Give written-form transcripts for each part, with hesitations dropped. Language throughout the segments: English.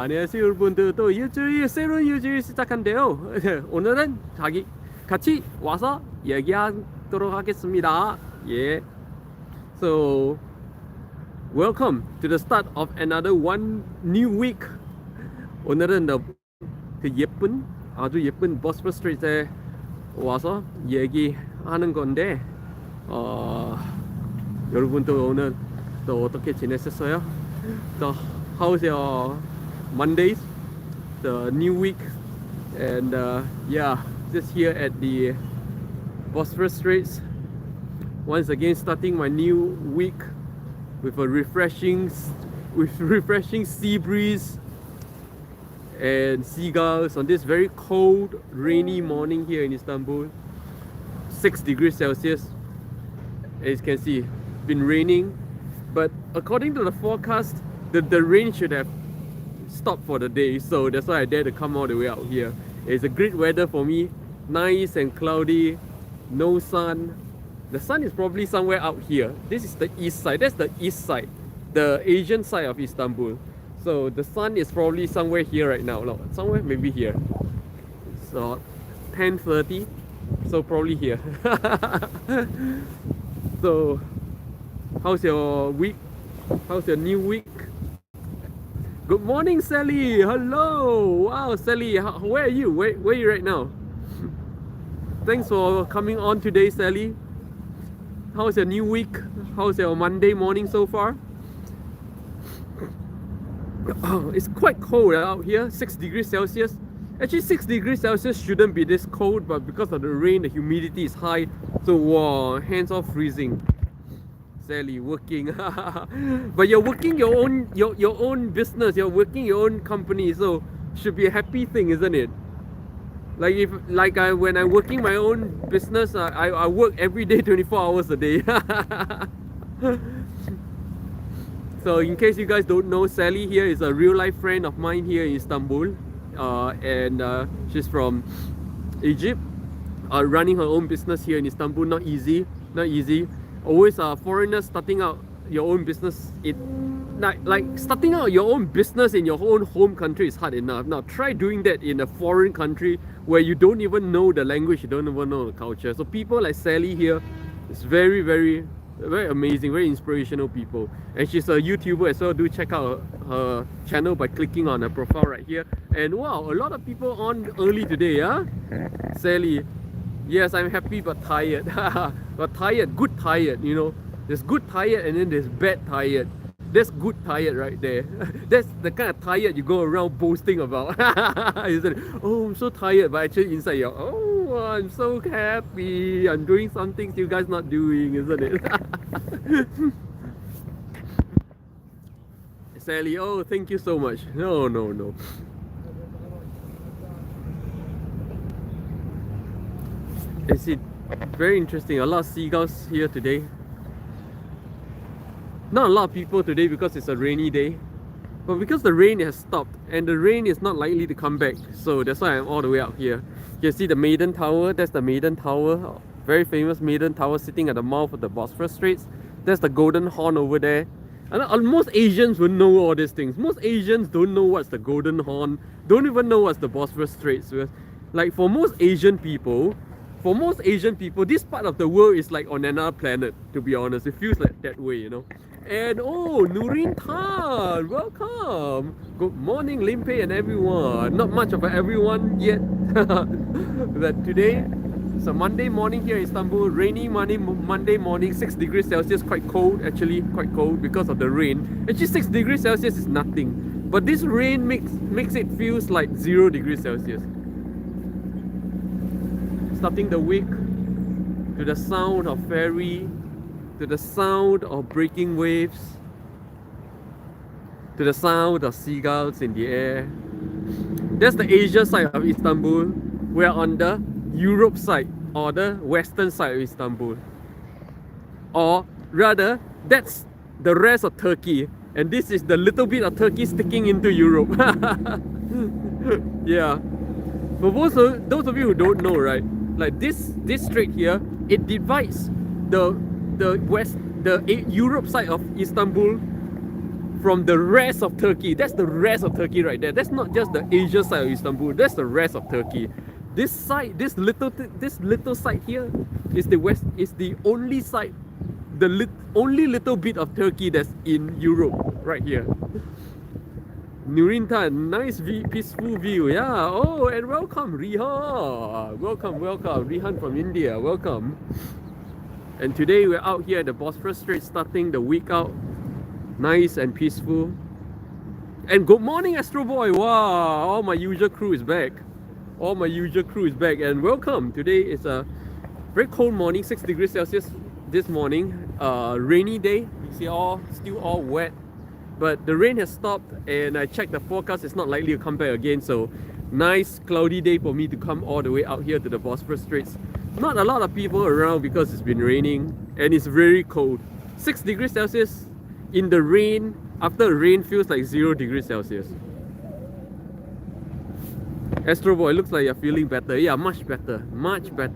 안녕하세요 여러분들 또 일주일 새로운 일주일 시작한대요. 오늘은 같이 와서 얘기하도록 하겠습니다. 예. So welcome to the start of another one new week. 오늘은 그 아주 예쁜 Bosphorus Straits에 와서 얘기하는 건데 여러분도 오늘 또 어떻게 지내셨어요? So how's your Mondays, the new week, and yeah, just here at the Bosphorus Straits. Once again, starting my new week with a refreshing sea breeze and seagulls on this very cold, rainy morning here in Istanbul. 6 degrees Celsius. As you can see, it's been raining, but according to the forecast, the rain should have stopped for the day, so that's why I dare to come all the way out here. It's a great weather for me, nice and cloudy, no sun. The sun is probably somewhere out here. This is the east side. That's the east side, the Asian side of Istanbul. So the sun is probably somewhere here right now. No, somewhere maybe here. So 10:30. So probably here. So how's your week? How's your new week? Good morning, Sally. Hello. Wow, Sally. Where are you? Where are you right now? Thanks for coming on today, Sally. How's your new week? How's your Monday morning so far? Oh, it's quite cold out here. 6 degrees Celsius. Actually, 6 degrees Celsius shouldn't be this cold, but because of the rain, the humidity is high. So, wow, hands are freezing. Sally, working. But you're working your own business. You're working your own company. So, should be a happy thing, isn't it? When I'm working my own business, I work every day, 24 hours a day. So in case you guys don't know, Sally here is a real life friend of mine here in Istanbul, and she's from Egypt, running her own business here in Istanbul. Not easy. Always foreigners starting out your own business. Like starting out your own business in your own home country is hard enough. Now try doing that in a foreign country where you don't even know the language, you don't even know the culture. So people like Sally here is very, very, very amazing, very inspirational people. And she's a YouTuber as well. Do check out her channel by clicking on her profile right here. And wow, a lot of people on early today, huh? Sally, yes, I'm happy but tired. But tired, good tired, you know. There's good tired and then there's bad tired. That's good tired right there. That's the kind of tired you go around boasting about. Isn't it? Oh, I'm so tired, but actually inside you're, oh, I'm so happy. I'm doing some things you guys not doing, isn't it? Sally, oh, thank you so much. No. Is it very interesting? A lot of seagulls here today. Not a lot of people today because it's a rainy day, but because the rain has stopped and the rain is not likely to come back, so that's why I'm all the way out here. You can see the Maiden Tower. That's the Maiden Tower, very famous Maiden Tower sitting at the mouth of the Bosphorus Straits. That's the Golden Horn over there. And most Asians would know all these things. Most Asians don't know what's the Golden Horn, don't even know what's the Bosphorus Straits. Like for most Asian people, this part of the world is like on another planet, to be honest. It feels like that way, you know. And oh, Nurin Khan, welcome. Good morning, Limpeh and everyone. Not much of everyone yet. But today, it's a Monday morning here in Istanbul. Rainy Monday morning, 6 degrees Celsius. Quite cold, actually, quite cold because of the rain. Actually, 6 degrees Celsius is nothing. But this rain makes it feels like 0 degrees Celsius. Starting the week to the sound of ferry, to the sound of breaking waves, to the sound of seagulls in the air. That's the Asia side of Istanbul. We're on the Europe side, or the western side of Istanbul. Or rather, that's the rest of Turkey. And this is the little bit of Turkey sticking into Europe. Yeah. For those of you who don't know, right? Like this strait here, it divides the Europe side of Istanbul from the rest of Turkey. That's the rest of Turkey right there. That's not just the Asia side of Istanbul. That's the rest of Turkey. This side, this little side here, is the only side, only little bit of Turkey that's in Europe right here. Nurintan, nice peaceful view. Yeah. Oh, and welcome Rihan. Welcome. Rihan from India. Welcome. And today we're out here at the Bosphorus Straits, starting the week out nice and peaceful. And good morning, Astro Boy. Wow, all my usual crew is back. And welcome. Today is a very cold morning, 6 degrees Celsius this morning. Rainy day. You see still all wet. But the rain has stopped, and I checked the forecast, it's not likely to come back again. So nice cloudy day for me to come all the way out here to the Bosphorus Straits. Not a lot of people around because it's been raining and it's very cold. 6 degrees Celsius in the rain, after the rain feels like 0 degrees Celsius. Astro Boy, looks like you're feeling better. Yeah, much better.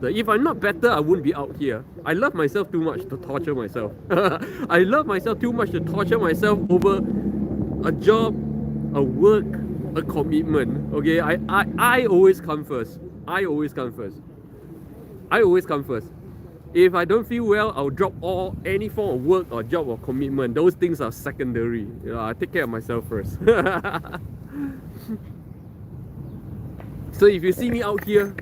If I'm not better, I wouldn't be out here. I love myself too much to torture myself. I love myself too much to torture myself over a job, a work, a commitment. Okay, I always come first. If I don't feel well, I'll drop any form of work or job or commitment. Those things are secondary. I take care of myself first. So if you see me out here,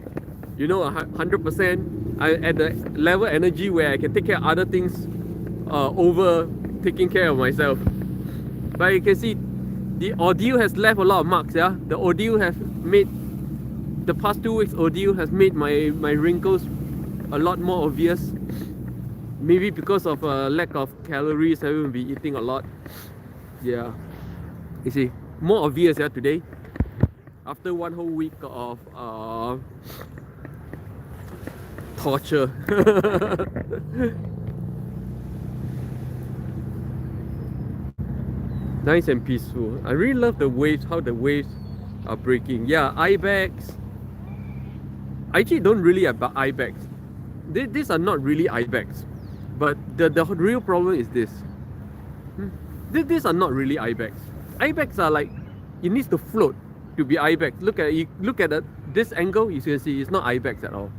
100%, I'm at the level of energy where I can take care of other things over taking care of myself. But you can see the ordeal has left a lot of marks. Yeah, the ordeal has made the past 2 weeks ordeal has made my wrinkles a lot more obvious. Maybe because of a lack of calories, I haven't been eating a lot. Yeah, you see, more obvious today. After 1 whole week of torture. Nice and peaceful. I really love the waves, how the waves are breaking. Yeah, ibex. I actually don't really have ibex. These are not really ibex. But the real problem is this. These are not really ibex. Ibex are like, it needs to float to be ibex. Look at this angle, you can see it's not ibex at all.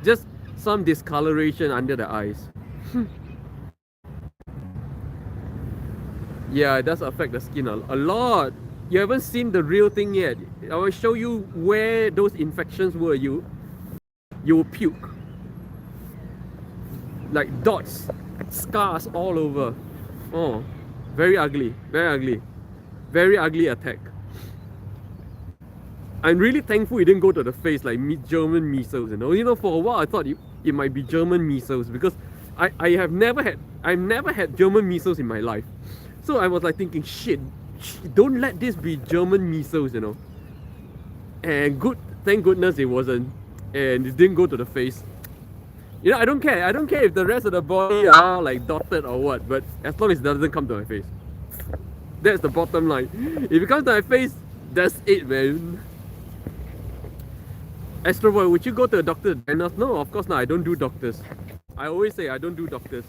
Just some discoloration under the eyes. Yeah, it does affect the skin a lot. You haven't seen the real thing yet. I will show you where those infections were. You will puke. Like dots, scars all over. Oh, very ugly. Very ugly attack. I'm really thankful it didn't go to the face like German measles. For a while I thought it might be German measles because I've never had German measles in my life. So I was like thinking, shit, don't let this be German measles, And thank goodness it wasn't, and it didn't go to the face. I don't care if the rest of the body are like dotted or what, but as long as it doesn't come to my face. That's the bottom line. If it comes to my face, that's it, man. Astro Boy, would you go to a doctor to diagnose? No, of course not. I don't do doctors. I always say I don't do doctors.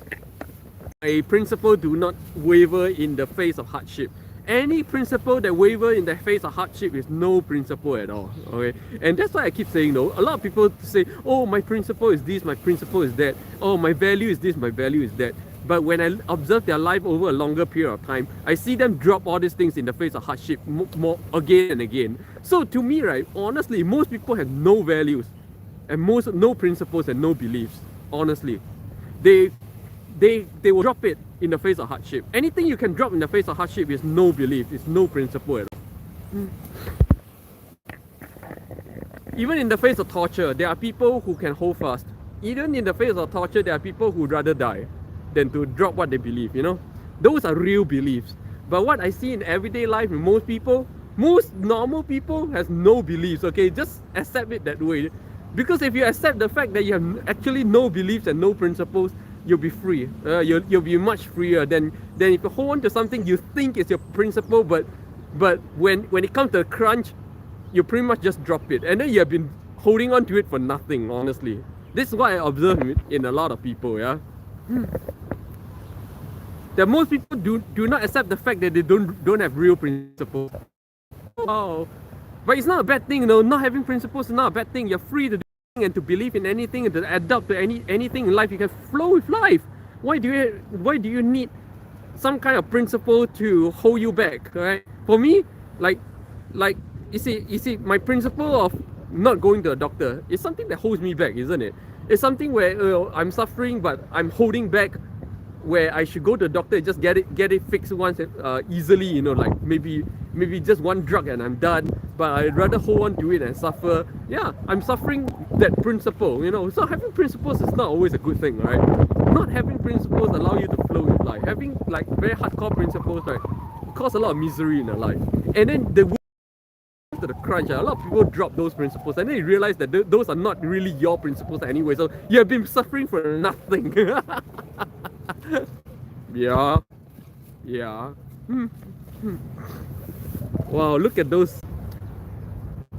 A principle do not waver in the face of hardship. Any principle that waver in the face of hardship is no principle at all. Okay, and that's why I keep saying no. A lot of people say, "Oh, my principle is this, my principle is that. Oh, my value is this, my value is that." But when I observe their life over a longer period of time, I see them drop all these things in the face of hardship more again and again. So to me, right, honestly, most people have no values, and no principles and no beliefs. Honestly, they will drop it in the face of hardship. Anything you can drop in the face of hardship is no belief, it's no principle at all. Even in the face of torture, there are people who can hold fast. Even in the face of torture, there are people who would rather die than to drop what they believe, Those are real beliefs. But what I see in everyday life, most normal people has no beliefs, okay? Just accept it that way. Because if you accept the fact that you have actually no beliefs and no principles, you'll be free. You'll be much freer than if you hold on to something you think is your principle, but when it comes to a crunch, you pretty much just drop it. And then you have been holding on to it for nothing, honestly. This is what I observe in a lot of people, yeah? that most people do not accept the fact that they don't have real principles. Oh, but it's not a bad thing, you know. Not having principles is not a bad thing. You're free to do anything and to believe in anything and to adapt to anything in life. You can flow with life. Why do you need some kind of principle to hold you back, right? For me, like you see, my principle of not going to a doctor is something that holds me back, isn't it? It's something where I'm suffering, but I'm holding back. Where I should go to the doctor and just get it fixed once easily, you know, like maybe just one drug and I'm done. But I'd rather hold on to it and suffer. Yeah, I'm suffering that principle, you know. So having principles is not always a good thing, right? Not having principles allow you to flow with life. Having like very hardcore principles, right, cause a lot of misery in your life. And then to the crunch, a lot of people drop those principles and then you realize that those are not really your principles anyway. So you have been suffering for nothing. Yeah. Wow, look at those.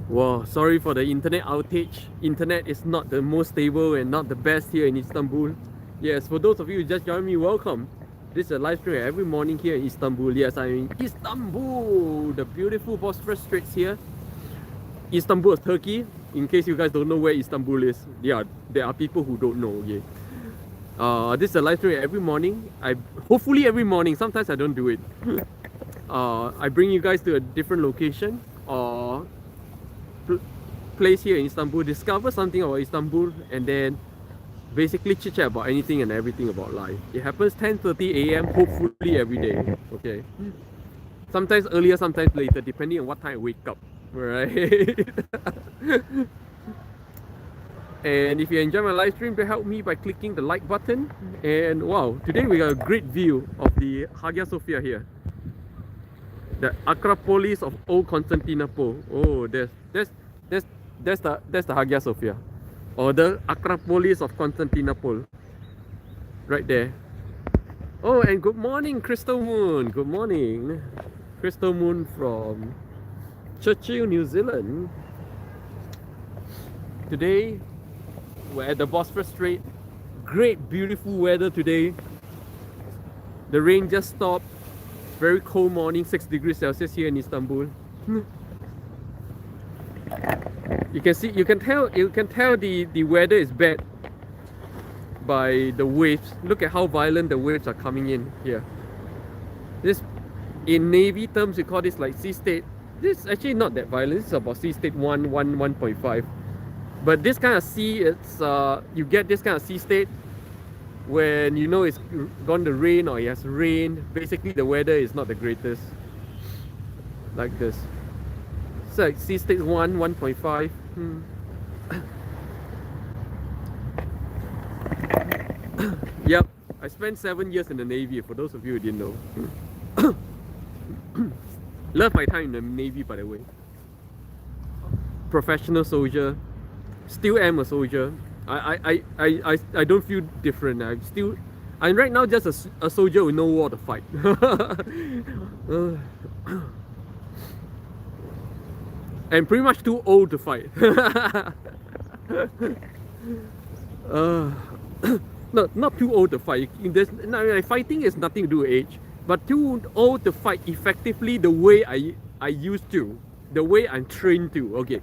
Wow, sorry for the internet outage. Internet is not the most stable and not the best here in Istanbul. Yes, for those of you who just joined me, welcome. This is a live stream every morning here in Istanbul. Yes, I'm in Istanbul, the beautiful Bosphorus Straits here. Istanbul is Turkey. In case you guys don't know where Istanbul is, yeah, there are people who don't know. Okay. This is a live stream every morning. Hopefully every morning. Sometimes I don't do it. I bring you guys to a different location or place here in Istanbul, discover something about Istanbul, and then basically chit chat about anything and everything about life. It happens 10:30 a.m. hopefully every day. Okay. Sometimes earlier, sometimes later, depending on what time I wake up. Right. And if you enjoy my live stream, help me by clicking the like button. And wow, today we got a great view of the Hagia Sophia here, the Acropolis of Old Constantinople. Oh, that's the Hagia Sophia, or the Acropolis of Constantinople, right there. Oh, and good morning, Crystal Moon. Good morning, Crystal Moon from Churchill, New Zealand. Today we're at the Bosphorus Strait. Great, beautiful weather today. The rain just stopped. Very cold morning, 6 degrees Celsius here in Istanbul. You can tell the weather is bad by the waves. Look at how violent the waves are coming in here. This, in Navy terms, we call this like sea state. This is actually not that violent. This is about sea state 1.5. But this kind of sea, it's you get this kind of sea state when you know it's going to rain or it has rained. Basically, the weather is not the greatest. Like this. It's like sea state 1.5. Yep, I spent 7 years in the Navy. For those of you who didn't know. Love my time in the Navy, by the way. Professional soldier. Still am a soldier. I don't feel different. I'm right now just a soldier with no war to fight. And pretty much too old to fight. No, not too old to fight. Fighting has nothing to do with age, but too old to fight effectively the way I used to, the way I'm trained to. Okay.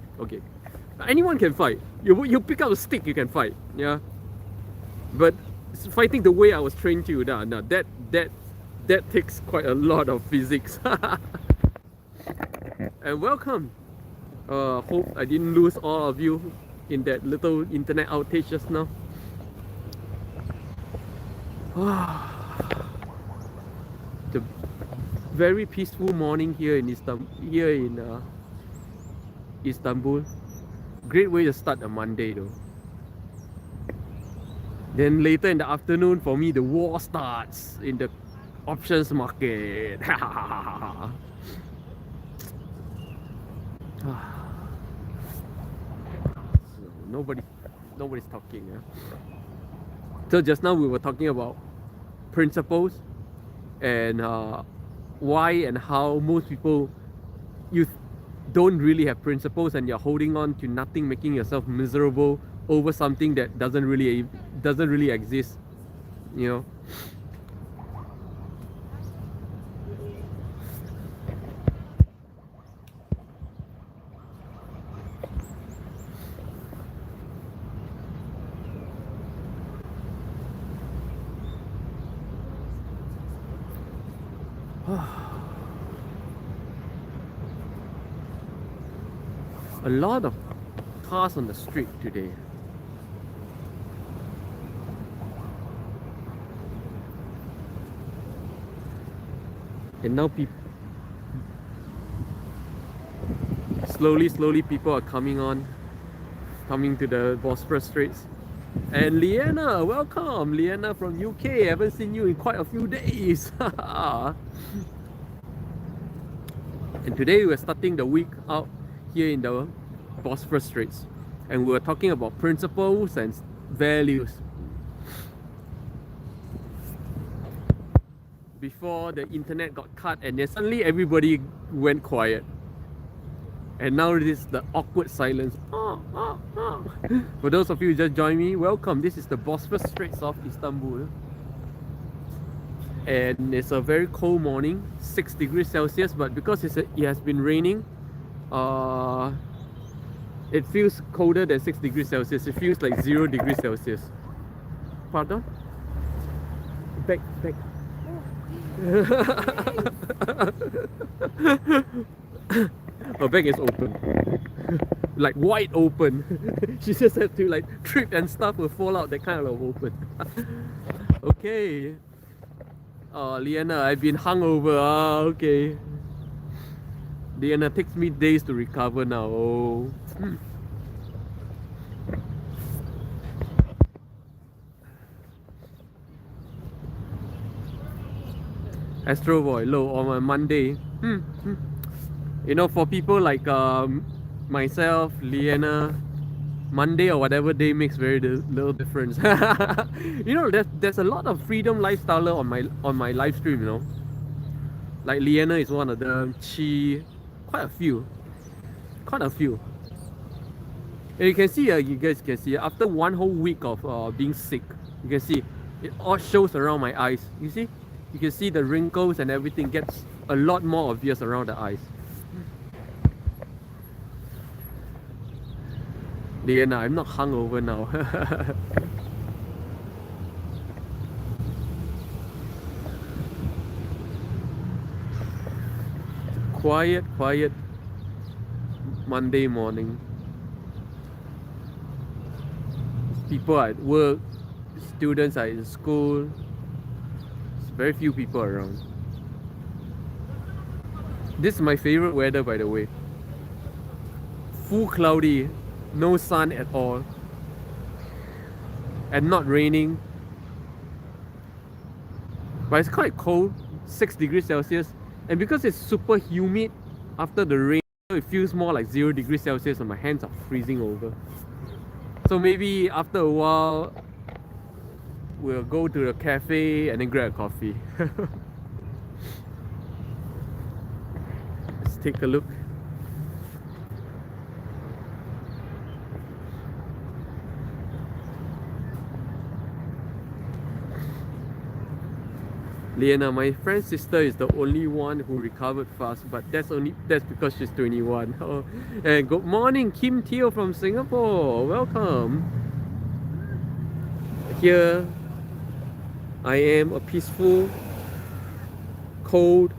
Anyone can fight. You pick up a stick, you can fight. Yeah. But fighting the way I was trained to, that takes quite a lot of physics. And welcome. Hope I didn't lose all of you in that little internet outage just now. The very peaceful morning here in Istanbul. Great way to start a Monday though. Then later in the afternoon, for me, the war starts in the options market. Nobody's talking. So just now we were talking about principles and why and how most people don't really have principles and you're holding on to nothing, making yourself miserable over something that doesn't really exist, you know. A lot of cars on the street today. And now slowly people are coming to the Bosphorus Straits. And Liana, welcome! Liana from UK, haven't seen you in quite a few days. And today we're starting the week out here in the Bosphorus Straits. And we're talking about principles and values. Before the internet got cut and then suddenly everybody went quiet. And now it is the awkward silence. For those of you who just joined me, welcome. This is the Bosphorus Straits of Istanbul. And it's a very cold morning, 6 degrees Celsius, but because it has been raining, it feels colder than 6 degrees Celsius. It feels like 0 degrees Celsius. Pardon? Back. Her bag is open. Like wide open. She just had to like trip and stuff will fall out, that kind of open. Okay. Liana, I've been hungover. Okay. Liana, takes me days to recover now. Oh. Astro Boy, low on a Monday. You know, for people like myself, Liana, Monday or whatever day makes very little difference. You know, there's a lot of freedom lifestyle on my live stream. You know, like Liana is one of them. Quite a few. And you can see, you guys can see after one whole week of being sick, you can see it all shows around my eyes. You see, you can see the wrinkles and everything gets a lot more obvious around the eyes. Liana, I'm not hungover now. Quiet Monday morning. People are at work, students are in school. There's very few people around. This is my favorite weather, by the way. Full cloudy, no sun at all, and not raining. But it's quite cold, 6 degrees Celsius. And because it's super humid after the rain, it feels more like 0 degrees Celsius and my hands are freezing over. So maybe after a while, we'll go to the cafe and then grab a coffee. Let's take a look. Liana, my friend's sister is the only one who recovered fast, but that's because she's 21. Oh, and good morning, Kim Teo from Singapore. Welcome. Here I am, a peaceful, cold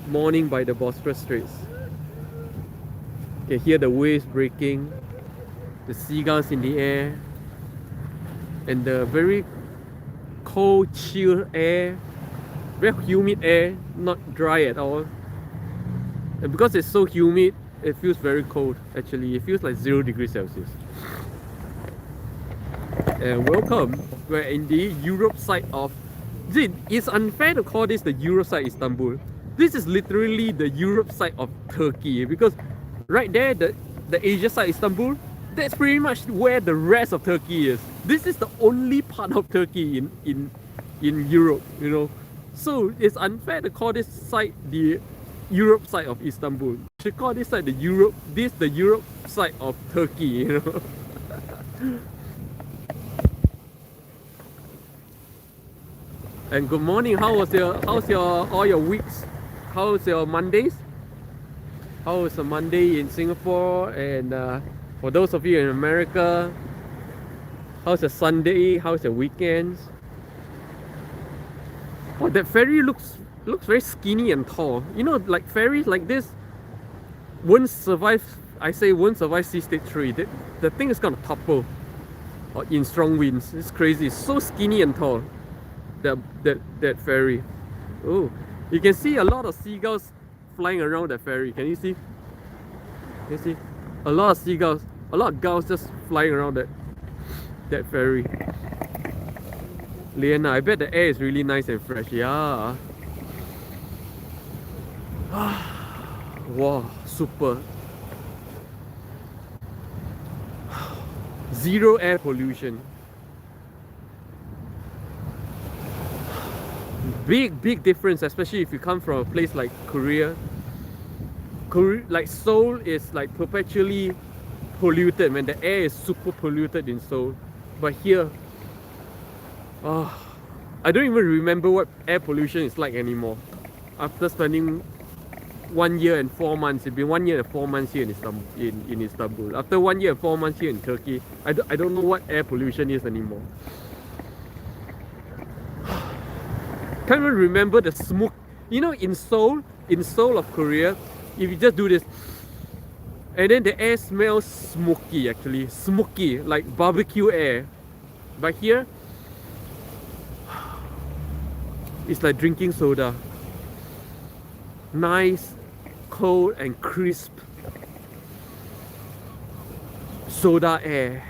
morning by the Bosphorus Straits. You can hear the waves breaking, the seagulls in the air, and the very cold, chill air. Very humid air, not dry at all. And because it's so humid, it feels very cold. Actually, it feels like 0 degrees Celsius. And welcome. We're in the Europe side of... It's unfair to call this the Europe side Istanbul. This is literally the Europe side of Turkey, because right there, the Asia side Istanbul, that's pretty much where the rest of Turkey is. This is the only part of Turkey in Europe, you know. So it's unfair to call this side the Europe side of Istanbul. You should call this side the Europe side of Turkey, you know. And good morning. How's your all your weeks? How's your Mondays? How was a Monday in Singapore? And for those of you in America, how's your Sunday? How's your weekends? Oh, that ferry looks very skinny and tall. You know, like ferries like this won't survive I say won't survive sea state 3. The thing is gonna topple in strong winds. It's crazy. It's so skinny and tall. That ferry. Oh, you can see a lot of seagulls flying around that ferry. Can you see? Can you see? A lot of seagulls, a lot of gulls just flying around that ferry. Liana, I bet the air is really nice and fresh. Yeah. Wow, super. Zero air pollution. Big difference, especially if you come from a place like Korea. Like Seoul is like perpetually polluted, man. The air is super polluted in Seoul. But here, I don't even remember what air pollution is like anymore. After spending 1 year and 4 months, it's been 1 year and 4 months here in Istanbul. After 1 year and 4 months here in Turkey, I don't know what air pollution is anymore. Can't even remember the smoke. You know, in Seoul of Korea, if you just do this, and then the air smells smoky, actually. Smoky, like barbecue air. But here, it's like drinking soda. Nice, cold and crisp soda air.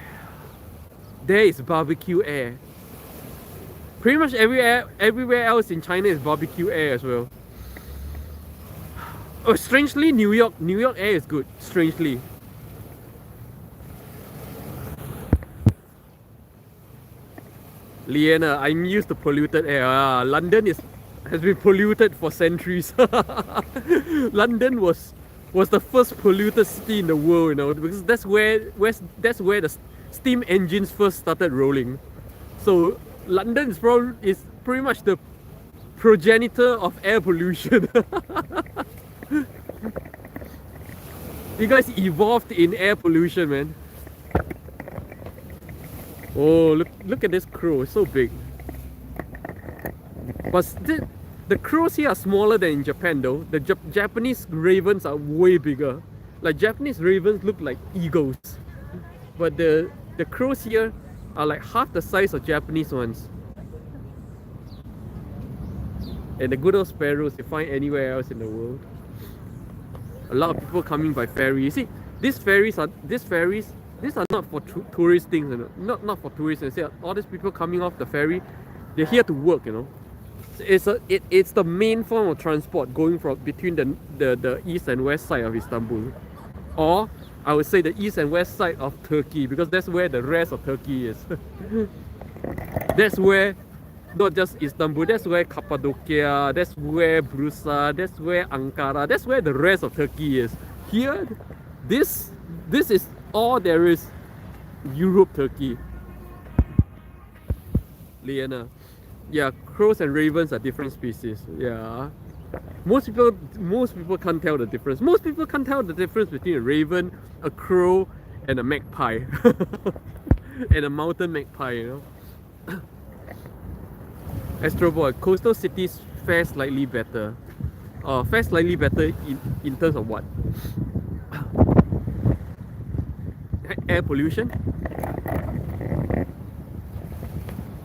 There is barbecue air. Pretty much everywhere else in China is barbecue air as well. Oh, strangely, New York air is good. Strangely. Liana, I'm used to polluted air. London has been polluted for centuries. London was the first polluted city in the world, you know, because that's where the steam engines first started rolling. So London is pretty much the progenitor of air pollution. You guys evolved in air pollution, man. Oh, look at this crow. It's so big. But the crows here are smaller than in Japan, though. The Japanese ravens are way bigger. Like, Japanese ravens look like eagles, but the crows here are like half the size of Japanese ones. And the good old sparrows you find anywhere else in the world. A lot of people coming by ferry. You see, these are not for tourist things, you know? Not for tourists. And see, all these people coming off the ferry, they're here to work, you know. It's the main form of transport going from between the east and west side of Istanbul, or I would say the east and west side of Turkey, because that's where the rest of Turkey is. That's where not just Istanbul, that's where Cappadocia, that's where Bursa, that's where Ankara, that's where the rest of Turkey is. Here, this is all there is. Europe, Turkey. Liana. Yeah, crows and ravens are different species. Yeah. Most people can't tell the difference. Most people can't tell the difference between a raven, a crow, and a magpie. And a mountain magpie, you know. Astro Boy, coastal cities fare slightly better. Fare slightly better in terms of what? Air pollution.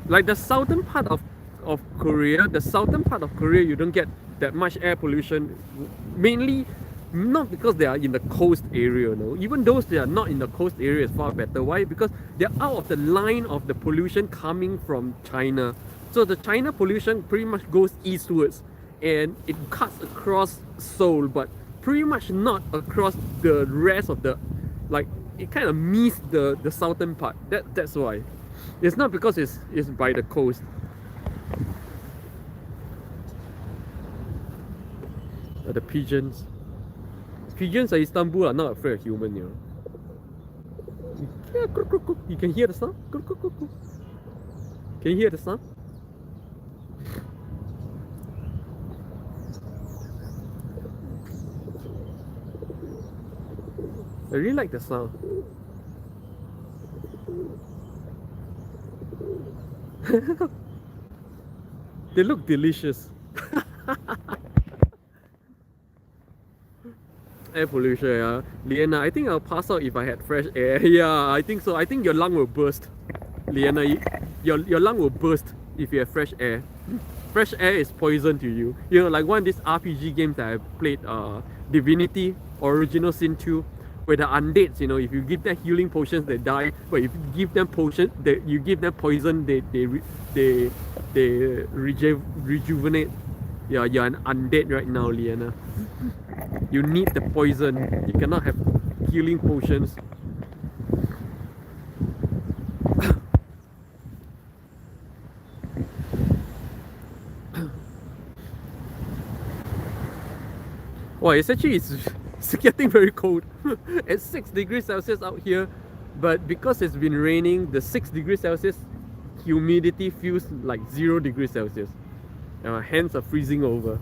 Like the southern part of Korea, you don't get that much air pollution. Mainly, not because they are in the coast area, no. Even those that are not in the coast area is far better. Why? Because they're out of the line of the pollution coming from China. So the China pollution pretty much goes eastwards and it cuts across Seoul, but pretty much not across the rest of the, like, it kind of missed the southern part. That's why. It's not because it's by the coast. The pigeons. Pigeons at Istanbul are not afraid of humans, you know. You can hear the sound? Can you hear the sound? I really like the sound. They look delicious. air pollution, yeah. Liana, I think I'll pass out if I had fresh air. Yeah, I think so. I think your lung will burst. Liana, your lung will burst if you have fresh air. Fresh air is poison to you. You know, like one of these RPG games that I played, Divinity, Original Sin 2, where the undeads, you know, if you give them healing potions, they die. But if you give them potion, you give them poison, they rejuvenate. Yeah, you're an undead right now, Liana. You need the poison. You cannot have healing potions. Wow, it's getting very cold. It's 6 degrees Celsius out here, but because it's been raining, the 6 degrees Celsius humidity feels like 0 degrees Celsius. And my hands are freezing over.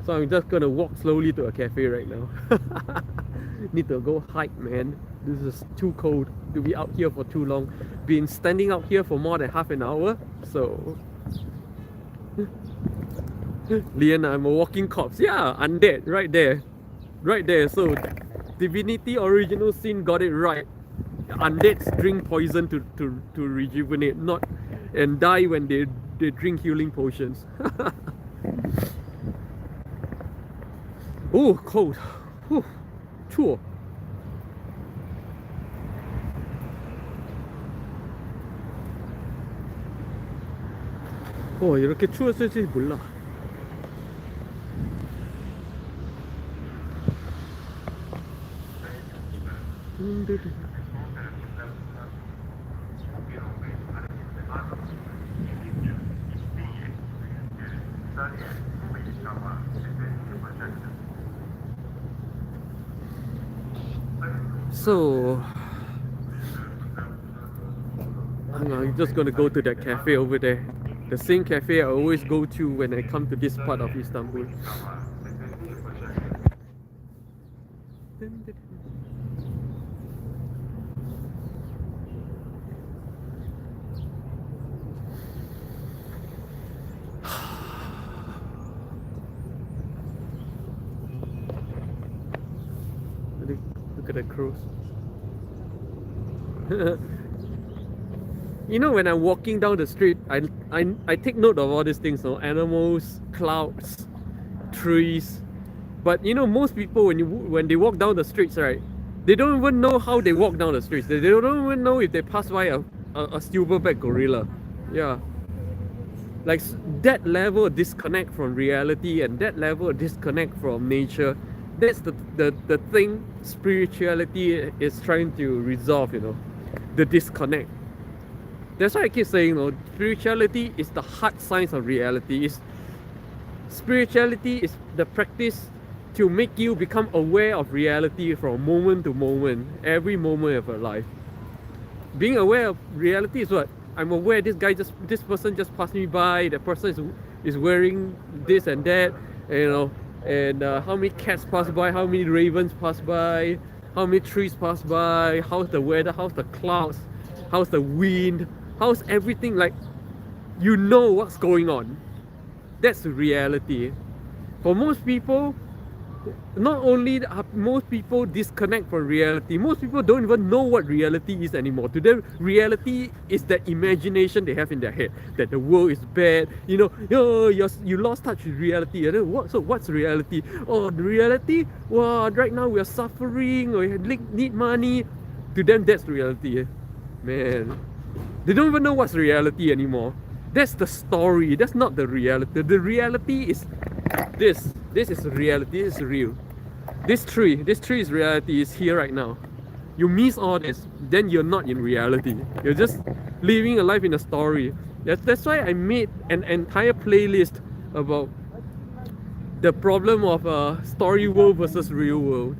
So I'm just gonna walk slowly to a cafe right now. Need to go hike, man. This is too cold to be out here for too long. Been standing out here for more than half an hour, so... Liana, I'm a walking corpse. Yeah, undead, right there. Right there. So, Divinity Original Sin got it right. Undeads drink poison to rejuvenate, not and die when they drink healing potions. Oh, cold. Whew. 추워. 이렇게 추웠을지 몰라. So I'm just gonna go to that cafe over there. The same cafe I always go to when I come to this part of Istanbul. Look at the crows. You know, when I'm walking down the street, I take note of all these things, you know, animals, clouds, trees. But you know, most people when they walk down the streets, right, they don't even know how they walk down the streets. They don't even know if they pass by a silverback gorilla. Yeah. Like that level of disconnect from reality and that level of disconnect from nature, that's the thing spirituality is trying to resolve, you know, the disconnect. That's why I keep saying, you know, spirituality is the hard science of reality. Spirituality is the practice to make you become aware of reality from moment to moment, every moment of your life. Being aware of reality is what? I'm aware this person just passed me by, the person is wearing this and that, you know, and how many cats pass by, how many ravens pass by, how many trees pass by, how's the weather, how's the clouds, how's the wind, how's everything, like, you know what's going on. That's the reality. For most people, not only are most people disconnect from reality, most people don't even know what reality is anymore. To them, reality is the imagination they have in their head, that the world is bad, you know, you lost touch with reality. And then so what's reality? Oh, the reality? Wow, right now we are suffering, we need money. To them, that's reality. Man, they don't even know what's reality anymore. That's the story, that's not the reality. The reality is this. This is reality, this is real. This tree is reality, is here right now. You miss all this, then you're not in reality. You're just living a life in a story. That's why I made an entire playlist about the problem of story world versus real world.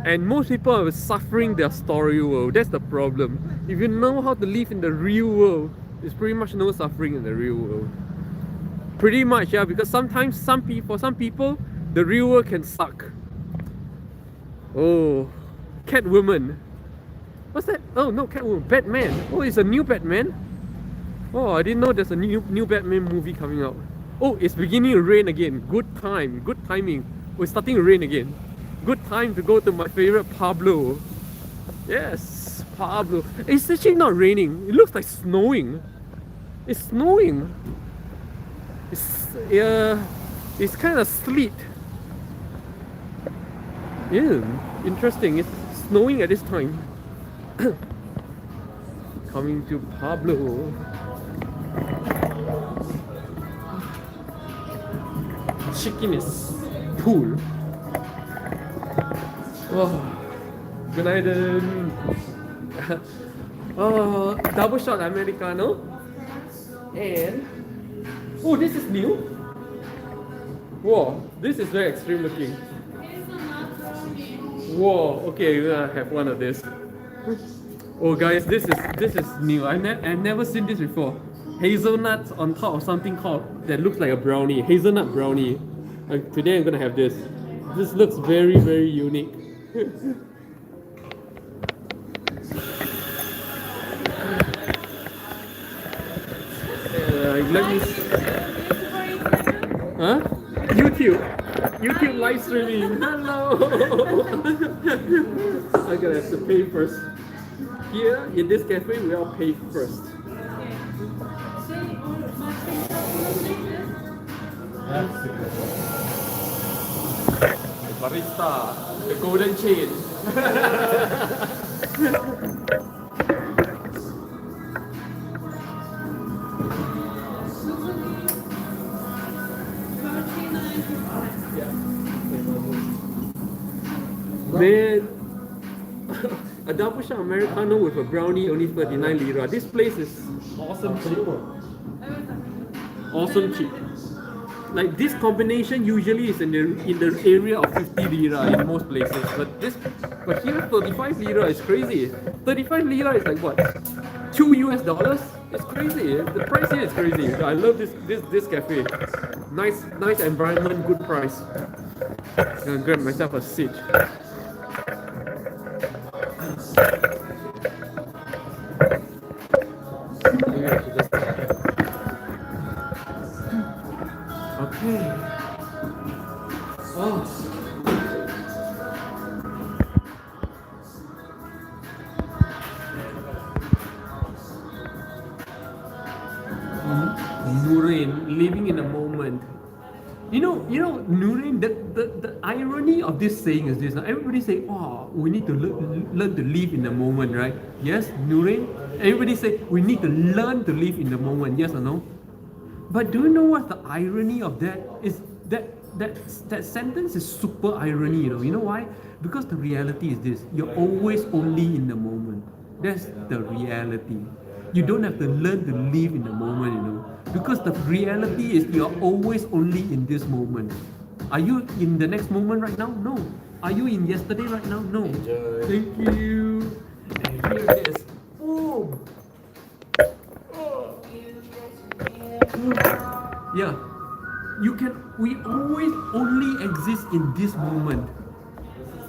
And most people are suffering their story world. That's the problem. If you know how to live in the real world, there's pretty much no suffering in the real world. Pretty much, yeah, because sometimes for some people, the real world can suck. Oh, Catwoman. What's that? Oh no, Catwoman. Batman. Oh, it's a new Batman. Oh, I didn't know there's a new Batman movie coming out. Oh, it's beginning to rain again. Good timing. Oh, it's starting to rain again. Good time to go to my favorite Pablo. Yes, Pablo. It's actually not raining. It looks like snowing. It's snowing. It's kind of sleet. Yeah, interesting. It's snowing at this time. Coming to Pablo. Chickeness pool. Oh, günaydın. Oh, double shot Americano. And oh, this is new. Whoa, this is very extreme looking. Whoa, okay, we're gonna have one of this. Oh, guys, this is new. I've never seen this before. Hazelnuts on top of something called that looks like a brownie. Hazelnut brownie. Today I'm gonna have this. This looks very, very unique. Let me. Huh? YouTube live streaming. Hello. I'm gonna have to pay first. Here in this cafe, we all pay first. Barista, the golden chain. Man, a double shot Americano with a brownie only 39 lira. This place is awesome cheap. Awesome cheap. Like this combination usually is in the area of 50 lira in most places, but here 35 lira is crazy. 35 lira is like what? $2 US? It's crazy. The price here is crazy. I love this cafe. Nice environment, good price. I'm gonna grab myself a seat. Okay. Oh. Nurin, living in a moment. You know, Nurin, the irony of this saying is this. Everybody say, oh, we need to learn to live in the moment, right? Yes, Nurin? Everybody say, we need to learn to live in the moment, yes or no? But do you know what the irony of that is? That sentence is super irony, you know why? Because the reality is this: you're always only in the moment. That's the reality. You don't have to learn to live in the moment, because the reality is you're always only in this moment. Are you in the next moment right now? No. Are you in yesterday right now? No. Enjoy. Thank you. And here it is. Boom. Yeah, we always only exist in this moment.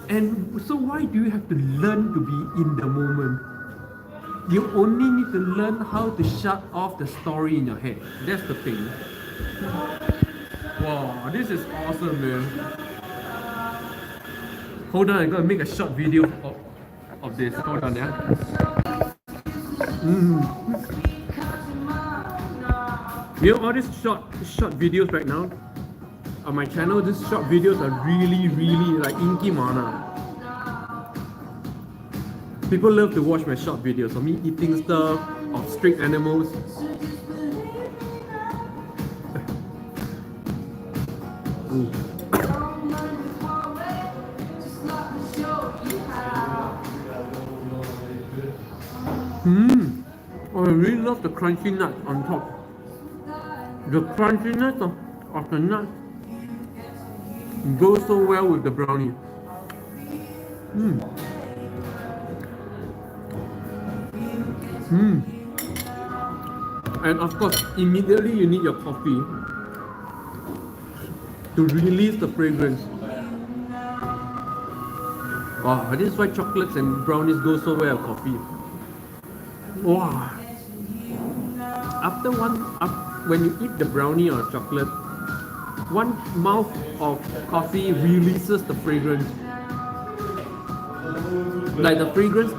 And so why do you have to learn to be in the moment? You only need to learn how to shut off the story in your head. That's the thing. Wow, this is awesome, man. Hold on, I'm gonna make a short video of this. Hold on, yeah. You know all these short videos right now on my channel, these short videos are really like inky mana. People love to watch my short videos of me eating stuff, of street animals. Ooh. Oh, I really love the crunchy nut on top. The crunchiness of the nut goes so well with the brownie. And of course, immediately you need your coffee to release the fragrance. Wow, this is why chocolates and brownies go so well with coffee. Wow. When you eat the brownie or chocolate, one mouth of coffee releases the fragrance. Like the fragrance.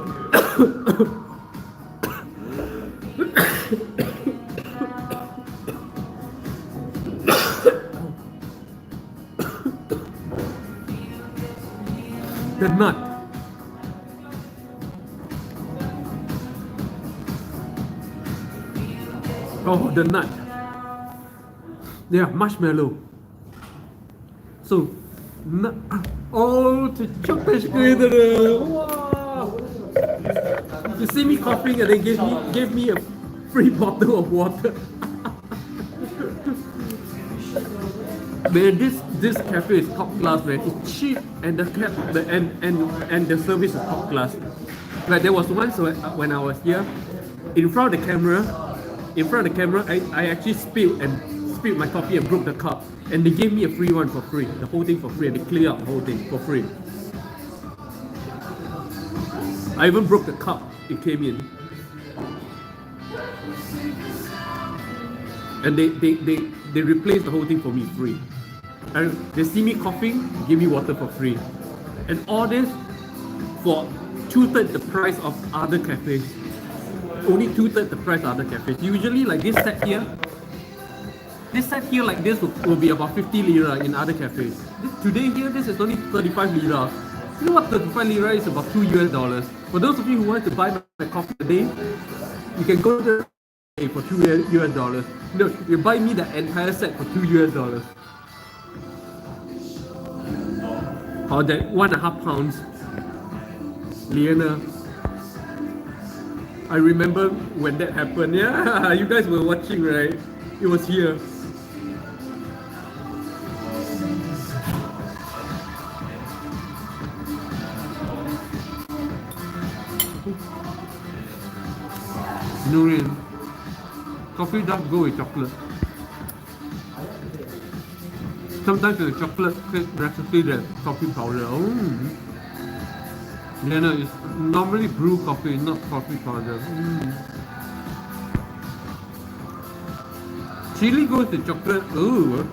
The nut. Oh, the nut. Yeah, marshmallow. So, oh, the chocolate squid. Wow. You see me coughing and they gave me a free bottle of water. Man, this cafe is top class, man. It's cheap and the service is top class. Like there was once when I was here, in front of the camera, I actually spilled my coffee and broke the cup. And they gave me a free one for free, the whole thing for free, and they cleared up the whole thing for free. I even broke the cup, it came in. And they replaced the whole thing for me free. And they see me coughing, give me water for free. And all this for 2/3 the price of other cafes. Only 2/3 the price of other cafes. Usually like this set here like this will be about 50 lira in other cafes. Today here, this is only 35 lira. You know what 35 lira is? About $2 US. For those of you who want to buy my coffee today, you can go to for $2 US. No, you buy me the entire set for $2 US. Or that 1.5 pounds. Liana. I remember when that happened. Yeah, you guys were watching, right? It was here. Nurian. Coffee does go with chocolate. Sometimes the chocolate recipe that coffee powder. No, it's normally brew coffee, not coffee powder. Chili goes with chocolate. Ooh.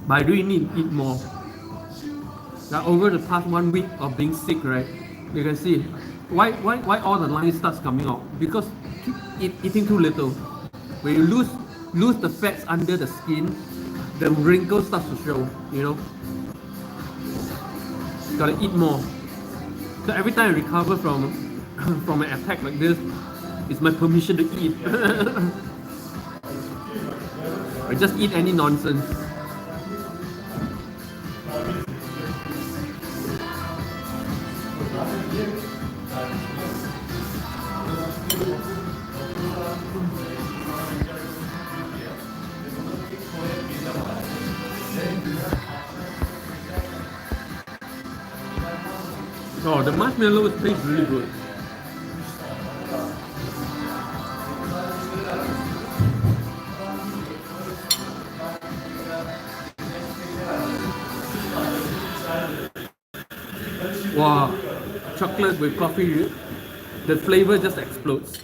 But I really need to eat more. Now, over the past 1 week of being sick, right? You can see why all the lines starts coming out, because eating too little. When you lose the fats under the skin, the wrinkles starts to show. You know, gotta eat more. So every time I recover from an attack like this, it's my permission to eat. I just eat any nonsense. Oh, the marshmallow tastes really good. Wow, chocolate with coffee, the flavor just explodes.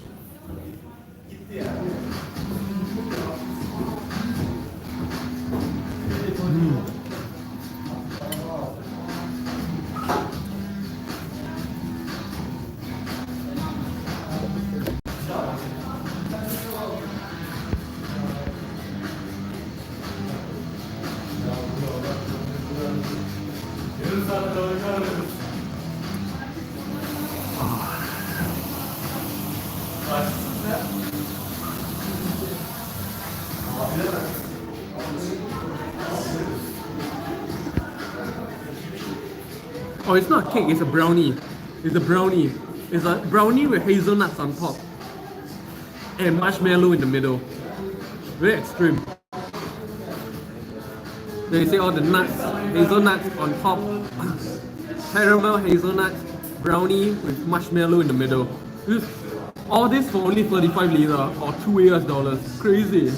Oh, it's not a cake, it's a brownie. It's a brownie. It's a brownie with hazelnuts on top and marshmallow in the middle. Very extreme. They say all the nuts, hazelnuts on top, caramel hazelnuts, brownie with marshmallow in the middle. All this for only 35 lira or $2 US. Crazy.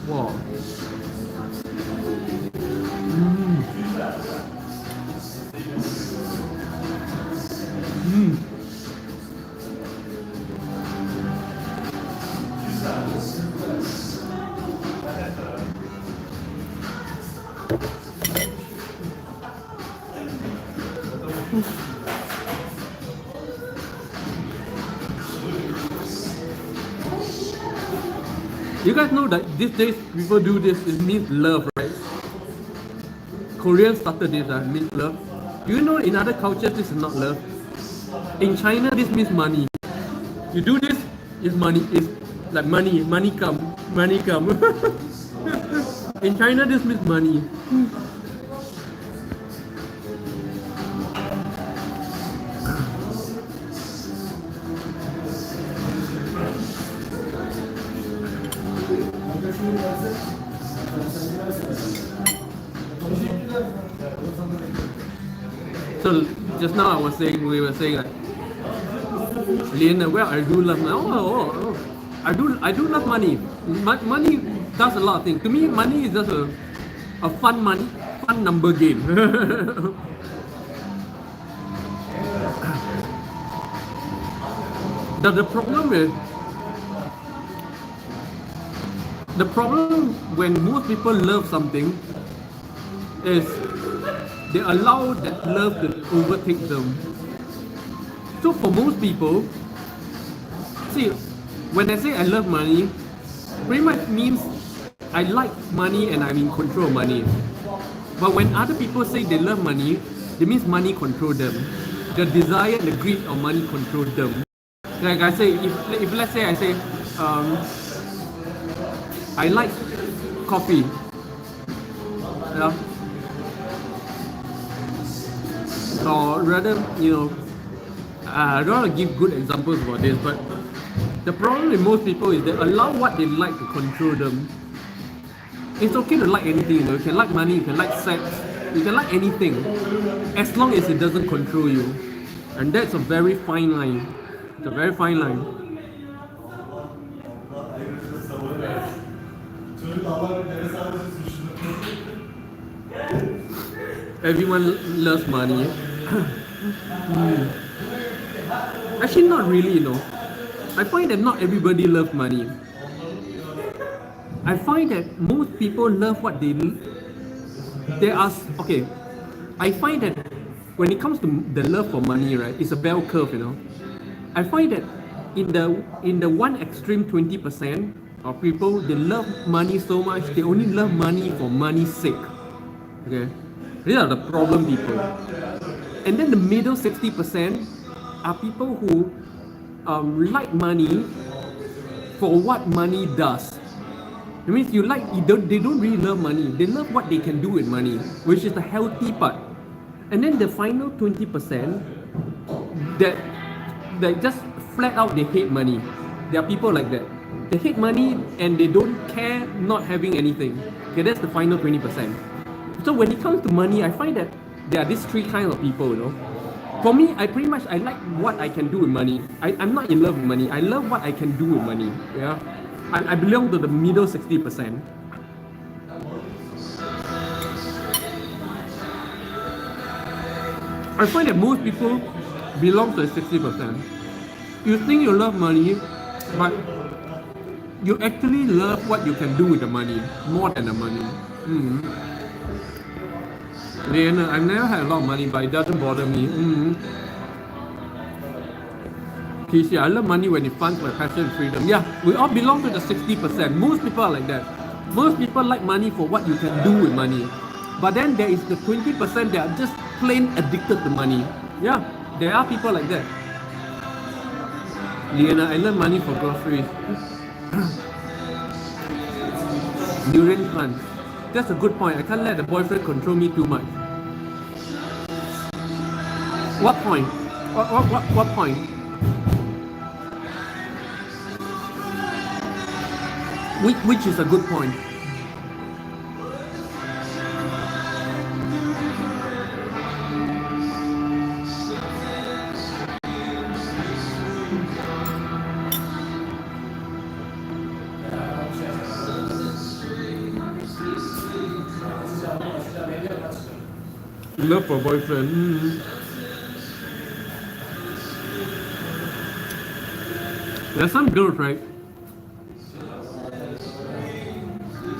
Wow. You guys know that these days people do this, it means love, right? Koreans started this, means love. Do you know in other cultures this is not love? In China this means money. You do this, is money, it's like money come. In China this means money. So just now we were saying like, Lian, well, I do love money. I do love money. Money does a lot of things. To me, money is just a fun number game. The problem when most people love something is they allow that love to overtake them. So for most people, see, when I say I love money, pretty much means I like money and I'm in control of money. But when other people say they love money, it means money control them. The desire and the greed of money control them. Like I say, if let's say I say, I like coffee. Yeah. Or rather, I don't want to give good examples about this, but the problem with most people is they allow what they like to control them. It's okay to like anything, you can like money, you can like sex, you can like anything, as long as it doesn't control you. And that's a very fine line. It's a very fine line. Everyone loves money. Actually, not really, I find that not everybody loves money. I find that most people love what they are. Okay, I find that when it comes to the love for money, right, it's a bell curve, I find that in the one extreme 20% of people, they love money so much, they only love money for money's sake. Okay, these are the problem people. And then the middle 60% are people who like money for what money does. It means they don't really love money. They love what they can do with money, which is the healthy part. And then the final 20% that just flat out they hate money. There are people like that. They hate money and they don't care not having anything. Okay, that's the final 20%. So when it comes to money, I find that there are these three kinds of people, For me, I like what I can do with money. I'm not in love with money. I love what I can do with money. Yeah, I belong to the middle 60%. I find that most people belong to the 60%. You think you love money, but you actually love what you can do with the money more than the money. I've never had a lot of money, but it doesn't bother me. PC, I love money when it funds my passion and freedom. Yeah, we all belong to the 60%. Most people are like that. Most people like money for what you can do with money. But then there is the 20% that are just plain addicted to money. Yeah, there are people like that. Liana, I love money for groceries. Durian plant. That's a good point. I can't let the boyfriend control me too much. What point? What point? Which is a good point? Love for boyfriend. There are some girls, right?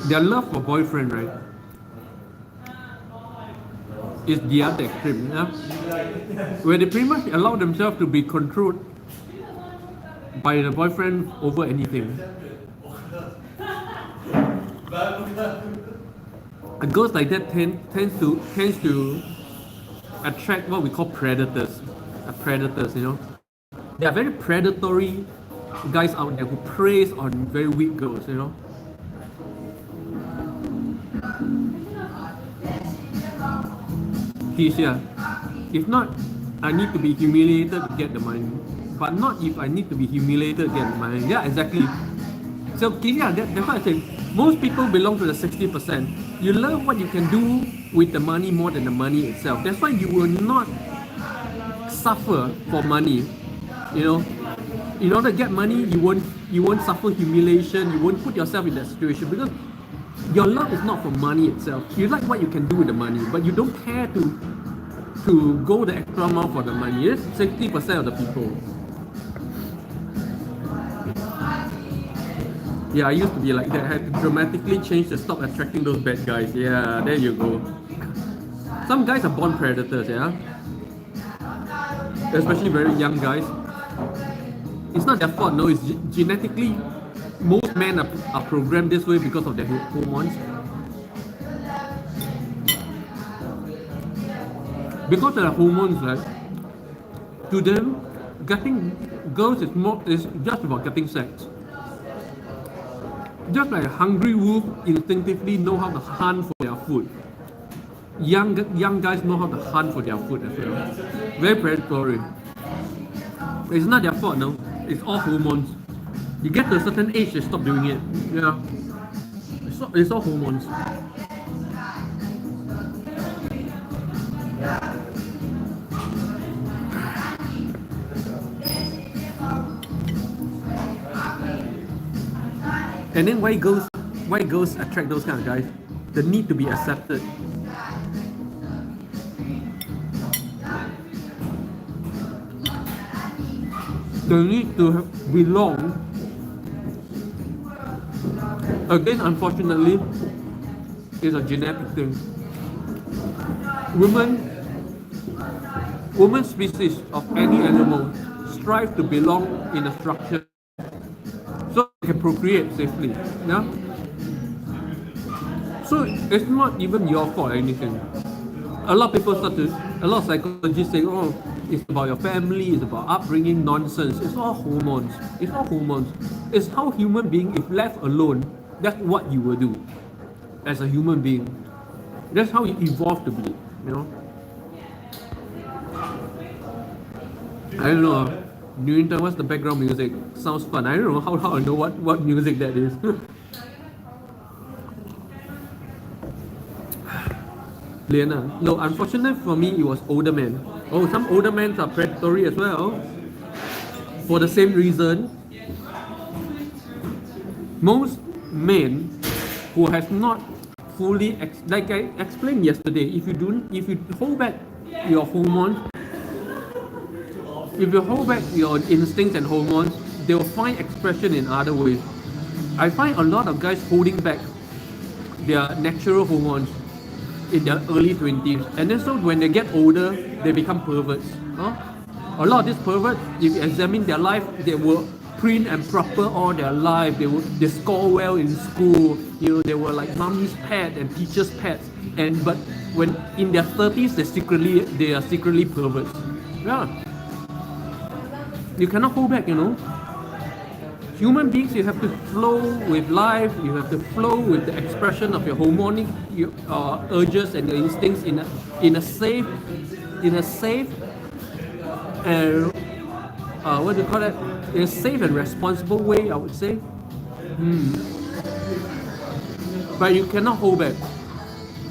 Their love for boyfriend, right? is the other extreme, yeah? Where they pretty much allow themselves to be controlled by the boyfriend over anything. And girls like that tends to attract what we call predators. Predators, you know. There are very predatory guys out there who preys on very weak girls, you know. He's here. If not, I need to be humiliated to get the money. But not if I need to be humiliated to get the money. Yeah, exactly. So yeah, that's why I say most people belong to the 60%. You learn what you can do with the money more than the money itself. That's why you will not suffer for money. You know, in order to get money, you won't suffer humiliation. You won't put yourself in that situation because your love is not for money itself. You like what you can do with the money, but you don't care to go the extra mile for the money. It's 60% of the people. Yeah, I used to be like that. I had to dramatically change to stop attracting those bad guys. Yeah, there you go. Some guys are born predators, yeah? Especially very young guys. It's not their fault, no, it's genetically, most men are programmed this way because of their hormones. Because of the hormones, right, to them, getting girls is just about getting sex. Just like a hungry wolf instinctively know how to hunt for their food. Young guys know how to hunt for their food as well. Very predatory. It's not their fault, no. It's all hormones. You get to a certain age, they stop doing it. Yeah. It's all hormones. And then why girls attract those kind of guys? The need to be accepted. The need to belong. Again, unfortunately, is a genetic thing. Women species of any animal strive to belong in a structure so they can procreate safely. Yeah? So it's not even your fault or anything. A lot of psychologists say, oh, it's about your family, it's about upbringing, nonsense. It's all hormones. It's all hormones. It's how human being, if left alone, that's what you will do as a human being. That's how you evolve to be, you know. I don't know. Newington, what's the background music? Sounds fun. I don't know how I know what music that is. Liana. No, unfortunately for me, it was older men. Oh, some older men are predatory as well. For the same reason, most men who have not fully, like I explained yesterday, if you hold back your hormones, if you hold back your instincts and hormones, they will find expression in other ways. I find a lot of guys holding back their natural hormones in their early 20s, and then so when they get older, they become perverts. A lot of these perverts, if you examine their life, they were prim and proper all their life. They score well in school. You know, they were like mommy's pet and teacher's pets. But when in their 30s, they are secretly perverts. Yeah. You cannot hold back, you know. Human beings, you have to flow with life. You have to flow with the expression of your hormonic urges and your instincts in a safe and what do you call it? In a safe and responsible way, I would say. But you cannot hold back.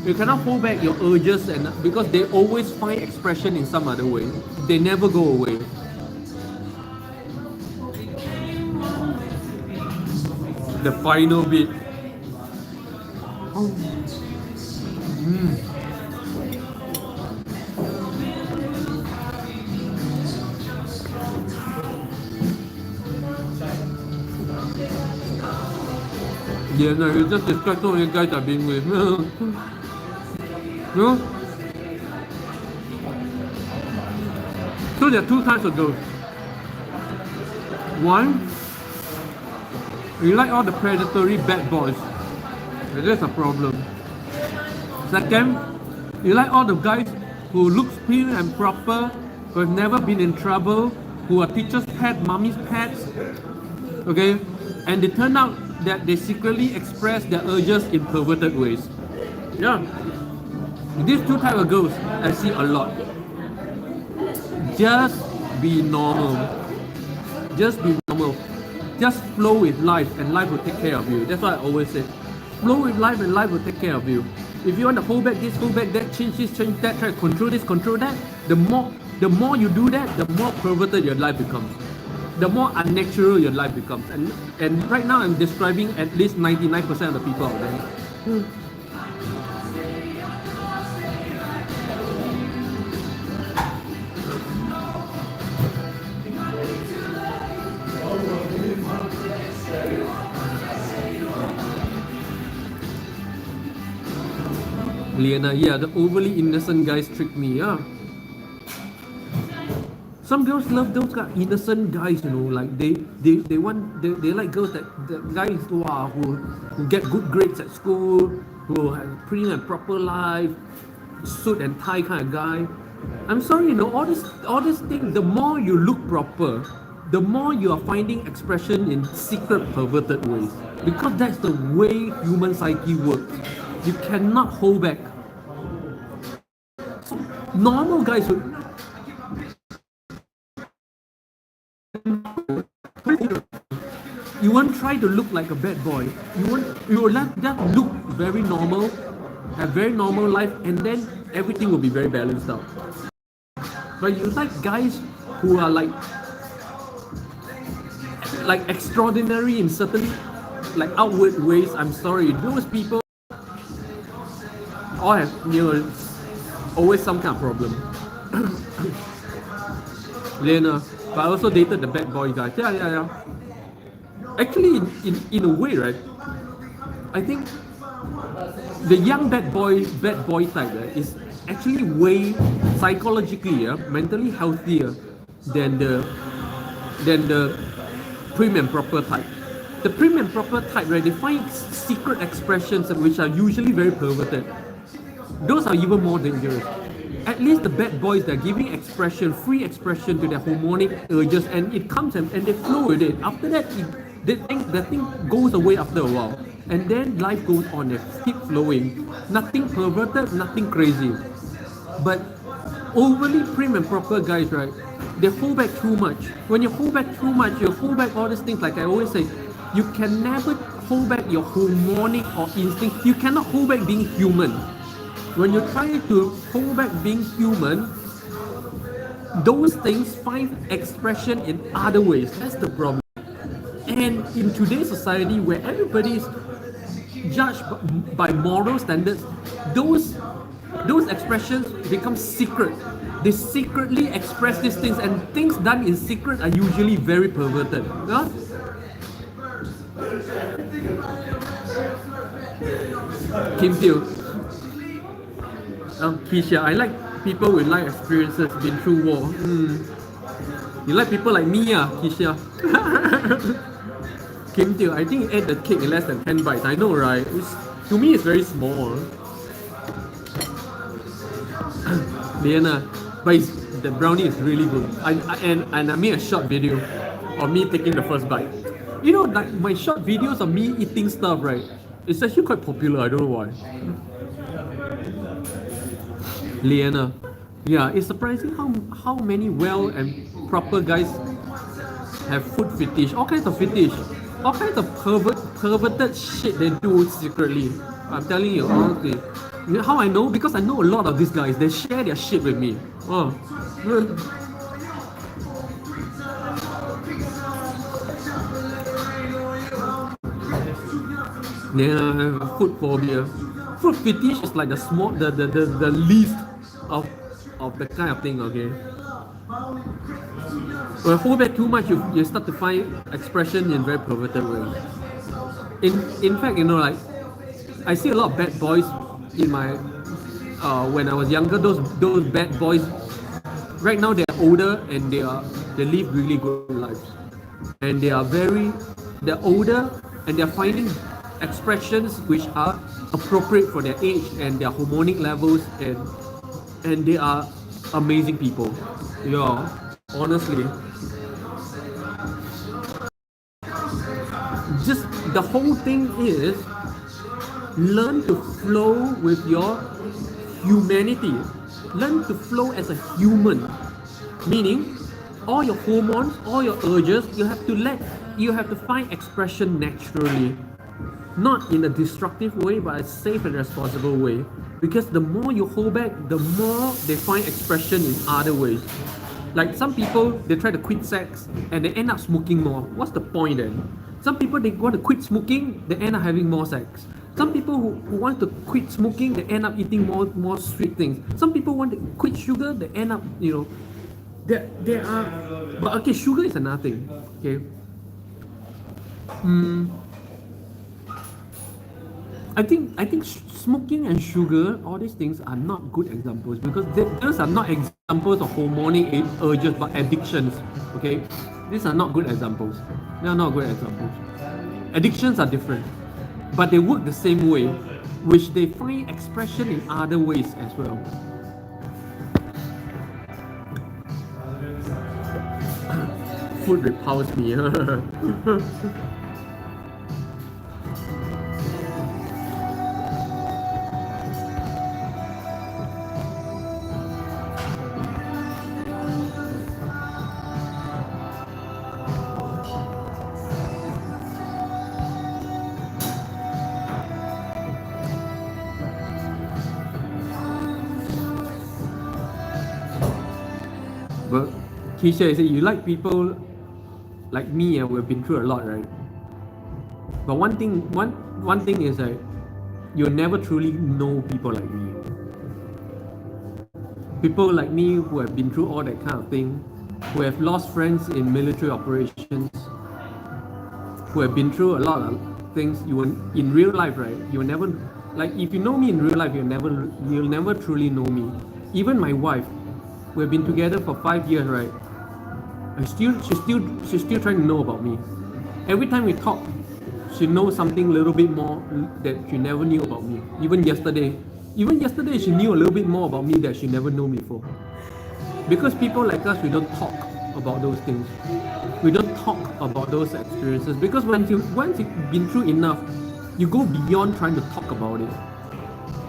You cannot hold back your urges, and because they always find expression in some other way. They never go away. The final bit. Yeah, no, you just described so many guys I've been with. No? So there are two types of girls. One, you like all the predatory bad boys. That's a problem. Second, you like all the guys who look prim and proper, who have never been in trouble, who are teachers' pet, mommy's pets, okay? And they turn out that they secretly express their urges in perverted ways. Yeah. These two types of girls I see a lot. Just be normal. Just be normal. Just flow with life and life will take care of you. That's what I always say. Flow with life and life will take care of you. If you want to hold back this, hold back that, change this, change that, try to control this, control that, the more you do that, the more perverted your life becomes. The more unnatural your life becomes. And right now I'm describing at least 99% of the people out there. Liana, yeah, the overly innocent guys trick me, yeah. Some girls love those kind of innocent guys, you know, like they like girls that the guys who get good grades at school, who have pretty and proper life, suit and tie kind of guy. I'm sorry, you know, all this thing, the more you look proper, the more you are finding expression in secret perverted ways. Because that's the way human psyche works. You cannot hold back. So normal guys would you won't try to look like a bad boy. You will let that look very normal, have very normal life, and then everything will be very balanced out. But you like guys who are like extraordinary in certain like outward ways. I'm sorry, those people all have, you know, always some kind of problem. Lena, but I also dated the bad boy guys. Yeah. Actually, in a way, right? I think the young bad boy type, right, is actually way psychologically, mentally healthier than the prim and proper type. The prim and proper type, right? They find secret expressions which are usually very perverted. Those are even more dangerous. At least the bad boys, they're giving expression, free expression to their hormonic urges, and it comes and they flow with it. After that, the thing goes away after a while, and then life goes on. It keeps flowing. Nothing perverted, nothing crazy. But overly prim and proper guys, right? They hold back too much. When you hold back too much, you hold back all these things. Like I always say, you can never hold back your hormonic or instinct. You cannot hold back being human. When you try to hold back being human, those things find expression in other ways. That's the problem. And in today's society where everybody is judged by moral standards, those expressions become secret. They secretly express these things, and things done in secret are usually very perverted. Yeah? Kim Teo. Keisha, I like people with life experiences, been through war. You like people like me, Keisha? Kim Teo, I think you ate the cake in less than 10 bites. I know, right? To me, it's very small. Liana, but the brownie is really good. And I made a short video of me taking the first bite. You know, like my short videos of me eating stuff, right? It's actually quite popular. I don't know why. Liana, yeah, it's surprising how many well and proper guys have food fetish, all kinds of fetish, all kinds of perverted shit they do secretly. I'm telling you, honestly. You know how I know? Because I know a lot of these guys. They share their shit with me. Yeah, food phobia. Food fetish is like the least of the kind of thing, okay? When you hold back too much, you start to find expression in very perverted ways. In fact, you know, like I see a lot of bad boys in my when I was younger. Those bad boys right now they're older and they live really good lives, and they're older and they're finding expressions which are appropriate for their age and their hormonic levels, and they are amazing people. Yeah, honestly, just the whole thing is learn to flow with your humanity. Learn to flow as a human. Meaning, all your hormones, all your urges, you have to find expression naturally. Not in a destructive way, but a safe and responsible way. Because the more you hold back, the more they find expression in other ways. Like some people, they try to quit sex and they end up smoking more. What's the point then? Some people, they want to quit smoking, they end up having more sex. Some people who want to quit smoking, they end up eating more sweet things. Some people want to quit sugar, they end up, there are, but okay, sugar is another thing. Okay. I think smoking and sugar, all these things are not good examples because those are not examples of hormonic urges but addictions. Okay, these are not good examples. They are not good examples. Addictions are different, but they work the same way, which they find expression in other ways as well. Food repulsed me. But Keisha, you say you like people like me, and we've been through a lot, right? But one thing is that you'll never truly know people like me. People like me who have been through all that kind of thing, who have lost friends in military operations, who have been through a lot of things. You will, in real life, right? You will never, like, if you know me in real life, you'll never truly know me. Even my wife, we've been together for 5 years, right? She's still trying to know about me. Every time we talk, she knows something a little bit more that she never knew about me. Even yesterday, she knew a little bit more about me that she never knew before. Because people like us, we don't talk about those things. We don't talk about those experiences because once you've been through enough, you go beyond trying to talk about it.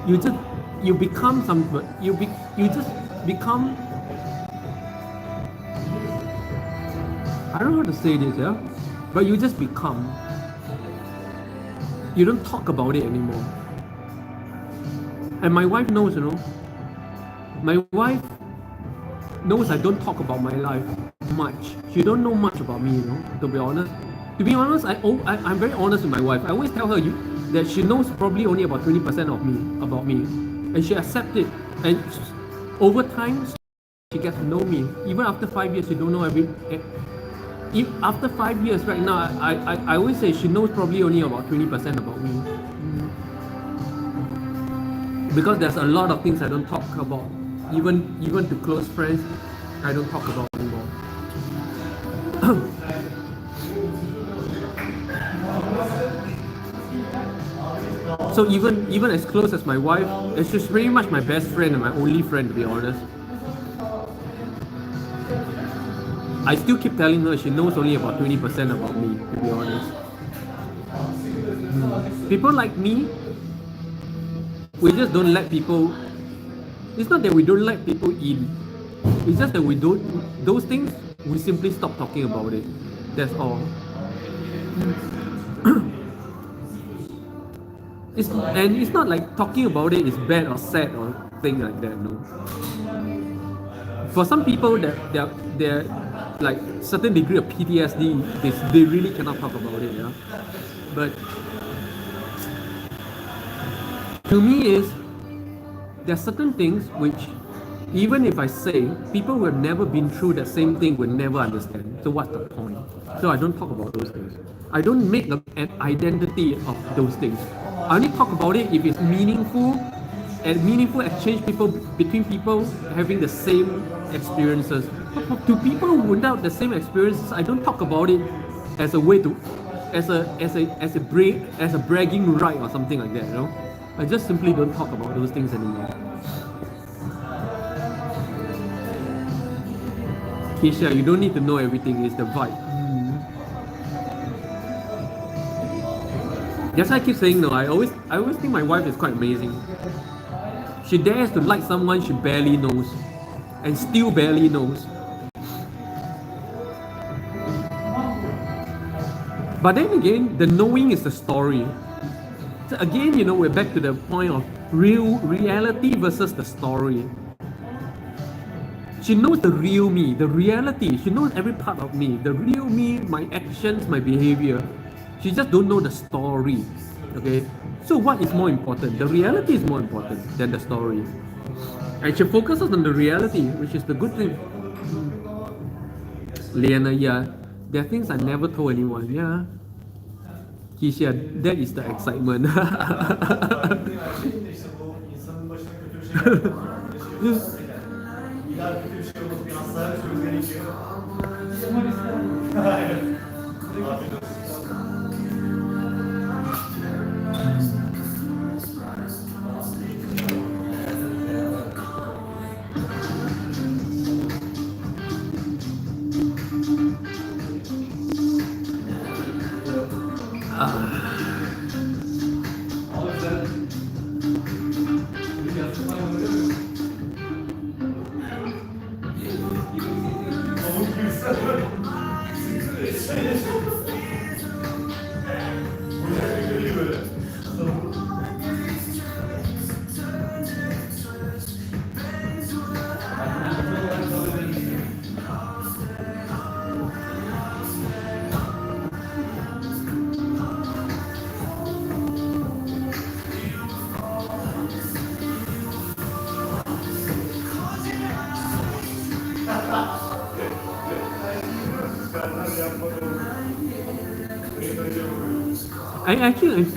You just become I don't know how to say this, yeah? But you just become. You don't talk about it anymore. And my wife knows, My wife knows I don't talk about my life much. She don't know much about me, to be honest. To be honest, I'm very honest with my wife. I always tell her that she knows probably only about 20% about me. And she accepts it. And over time, she gets to know me. Even after 5 years, she don't know after 5 years right now, I always say she knows probably only about 20% about me. Because there's a lot of things I don't talk about. Even to close friends, I don't talk about anymore. So even as close as my wife, she's pretty much my best friend and my only friend, to be honest. I still keep telling her she knows only about 20% about me, to be honest. People like me, we just don't let people. It's not that we don't let people in. It's just that we don't. Those things, we simply stop talking about it. That's all. It's not like talking about it is bad or sad or thing like that. No. For some people, they're like certain degree of PTSD, they really cannot talk about it. Yeah. But to me there are certain things which, even if I say, people who have never been through the same thing will never understand. So what's the point? So I don't talk about those things. I don't make an identity of those things. I only talk about it if it's meaningful and meaningful exchange between people having the same experiences. To people without the same experiences, I don't talk about it as a way to, as a bragging right or something like that. You know, I just simply don't talk about those things anymore. Keisha, you don't need to know everything. It's the vibe. That's why I keep saying no. I always think my wife is quite amazing. She dares to like someone she barely knows, and still barely knows. But then again, the knowing is the story. So again, you know, we're back to the point of reality versus the story. She knows the real me, the reality. She knows every part of me, the real me, my actions, my behavior. She just don't know the story. Okay? So what is more important? The reality is more important than the story. And she focuses on the reality, which is the good thing. Liana, yeah. There are things I never told anyone. Yeah. Keisha, that is the excitement.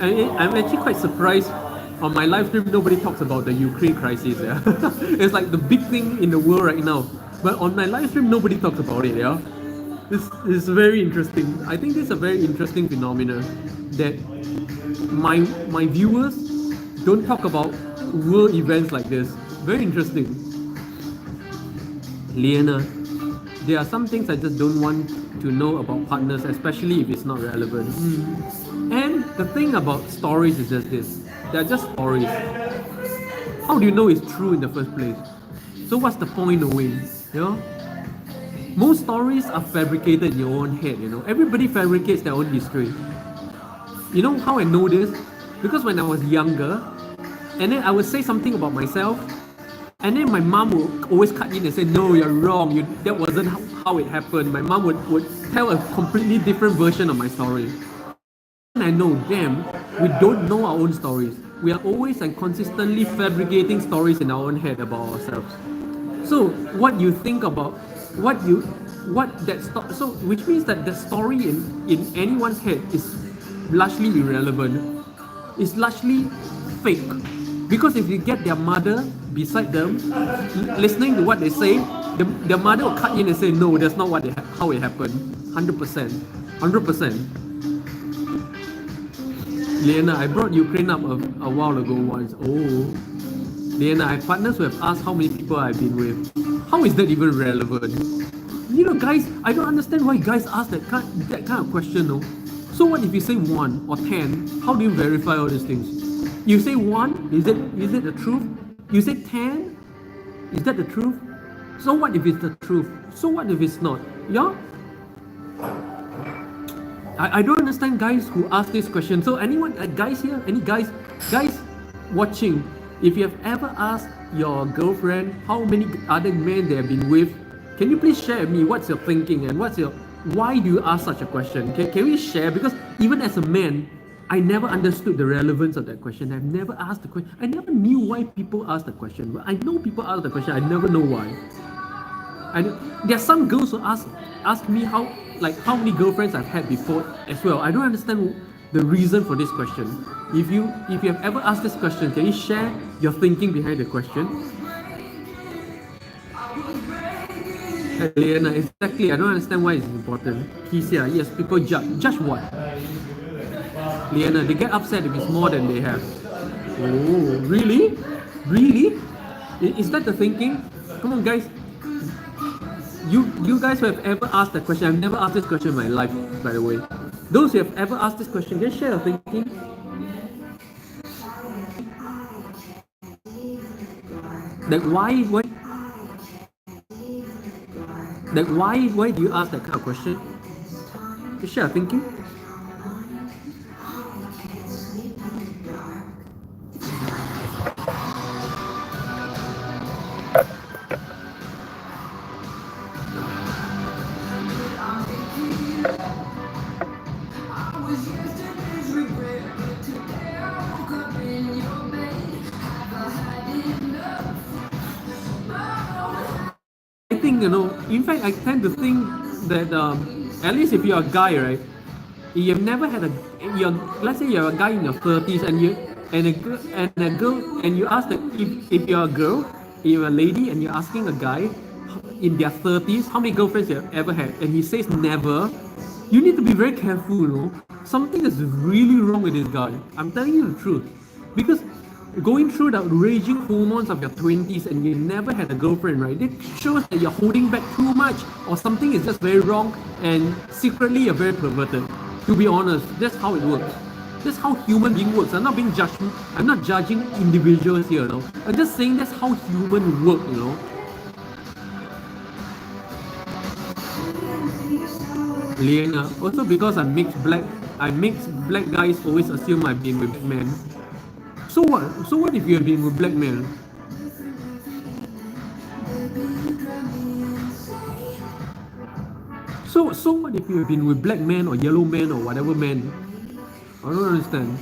I'm actually quite surprised. On my live stream, nobody talks about the Ukraine crisis. Yeah? It's like the big thing in the world right now. But on my live stream, nobody talks about it. Yeah, it's very interesting. I think this is a very interesting phenomenon that my viewers don't talk about world events like this. Very interesting. Liana, there are some things I just don't want to know about partners, especially if it's not relevant. And the thing about stories is just this. They're just stories. How do you know it's true in the first place? So what's the point knowing? You know? Most stories are fabricated in your own head, you know. Everybody fabricates their own history. You know how I know this? Because when I was younger, and then I would say something about myself, and then my mom would always cut in and say, no, you're wrong, that wasn't how it happened. My mom would tell a completely different version of my story. And I know, damn, we don't know our own stories. We are always and consistently fabricating stories in our own head about ourselves. So what you think about, so which means that the story in anyone's head is largely irrelevant. It's largely fake. Because if you get their mother beside them, listening to what they say, their mother will cut in and say, no, that's not how it happened. 100%. 100%. Liana, I brought Ukraine up a while ago once. Oh. Liana, I have partners who have asked how many people I've been with. How is that even relevant? You know, guys, I don't understand why guys ask that kind of question, no? So what if you say 1 or 10? How do you verify all these things? You say 1, is it the truth? You say 10, is that the truth? So what if it's the truth? So what if it's not? Yeah? I don't understand guys who ask this question. So anyone, guys here, any guys watching, if you have ever asked your girlfriend how many other men they have been with, can you please share with me what's your thinking and why do you ask such a question? Can we share? Because even as a man, I never understood the relevance of that question. I've never asked the question. I never knew why people ask the question. I know people ask the question. I never know why. And there are some girls who ask me how many girlfriends I've had before as well. I don't understand the reason for this question. If you have ever asked this question, can you share your thinking behind the question? Elena, exactly. I don't understand why it's important. He's here. Yes, people judge. Judge what? Liana, they get upset if it's more than they have. Oh, really? Really? Is that the thinking? Come on, guys. You guys who have ever asked that question, I've never asked this question in my life, by the way. Those who have ever asked this question, can you share your thinking? Like why do you ask that kind of question? Can you share your thinking? In fact, I tend to think that at least if you're a guy, right, you've never had let's say you're a guy in your 30s and you and a girl and you ask that if you're a girl, if you're a lady and you're asking a guy in their 30s how many girlfriends you have ever had, and he says never, you need to be very careful. Something is really wrong with this guy. I'm telling you the truth, because going through the raging hormones of your 20s and you never had a girlfriend, right? It shows that you're holding back too much, or something is just very wrong, and secretly you're very perverted. To be honest, that's how it works. That's how human being works. I'm not being judgment. I'm not judging individuals here, I'm just saying that's how humans work, Liana, also because I mix black guys always assume I've been with men. So what? So what if you have been with black men? So what if you have been with black men or yellow men or whatever men? I don't understand.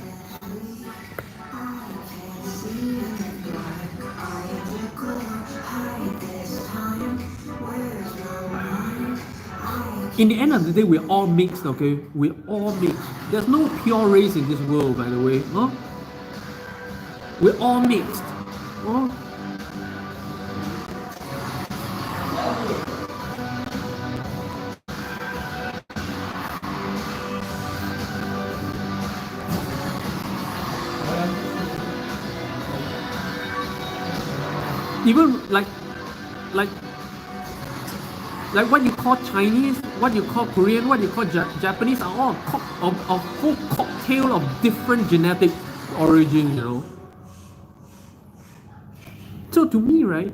In the end of the day, we're all mixed, okay? We're all mixed. There's no pure race in this world, by the way. Huh? We're all mixed. Huh? Even like what you call Chinese, what you call Korean, what you call Japanese are all a full cocktail of different genetic origin, So to me, right,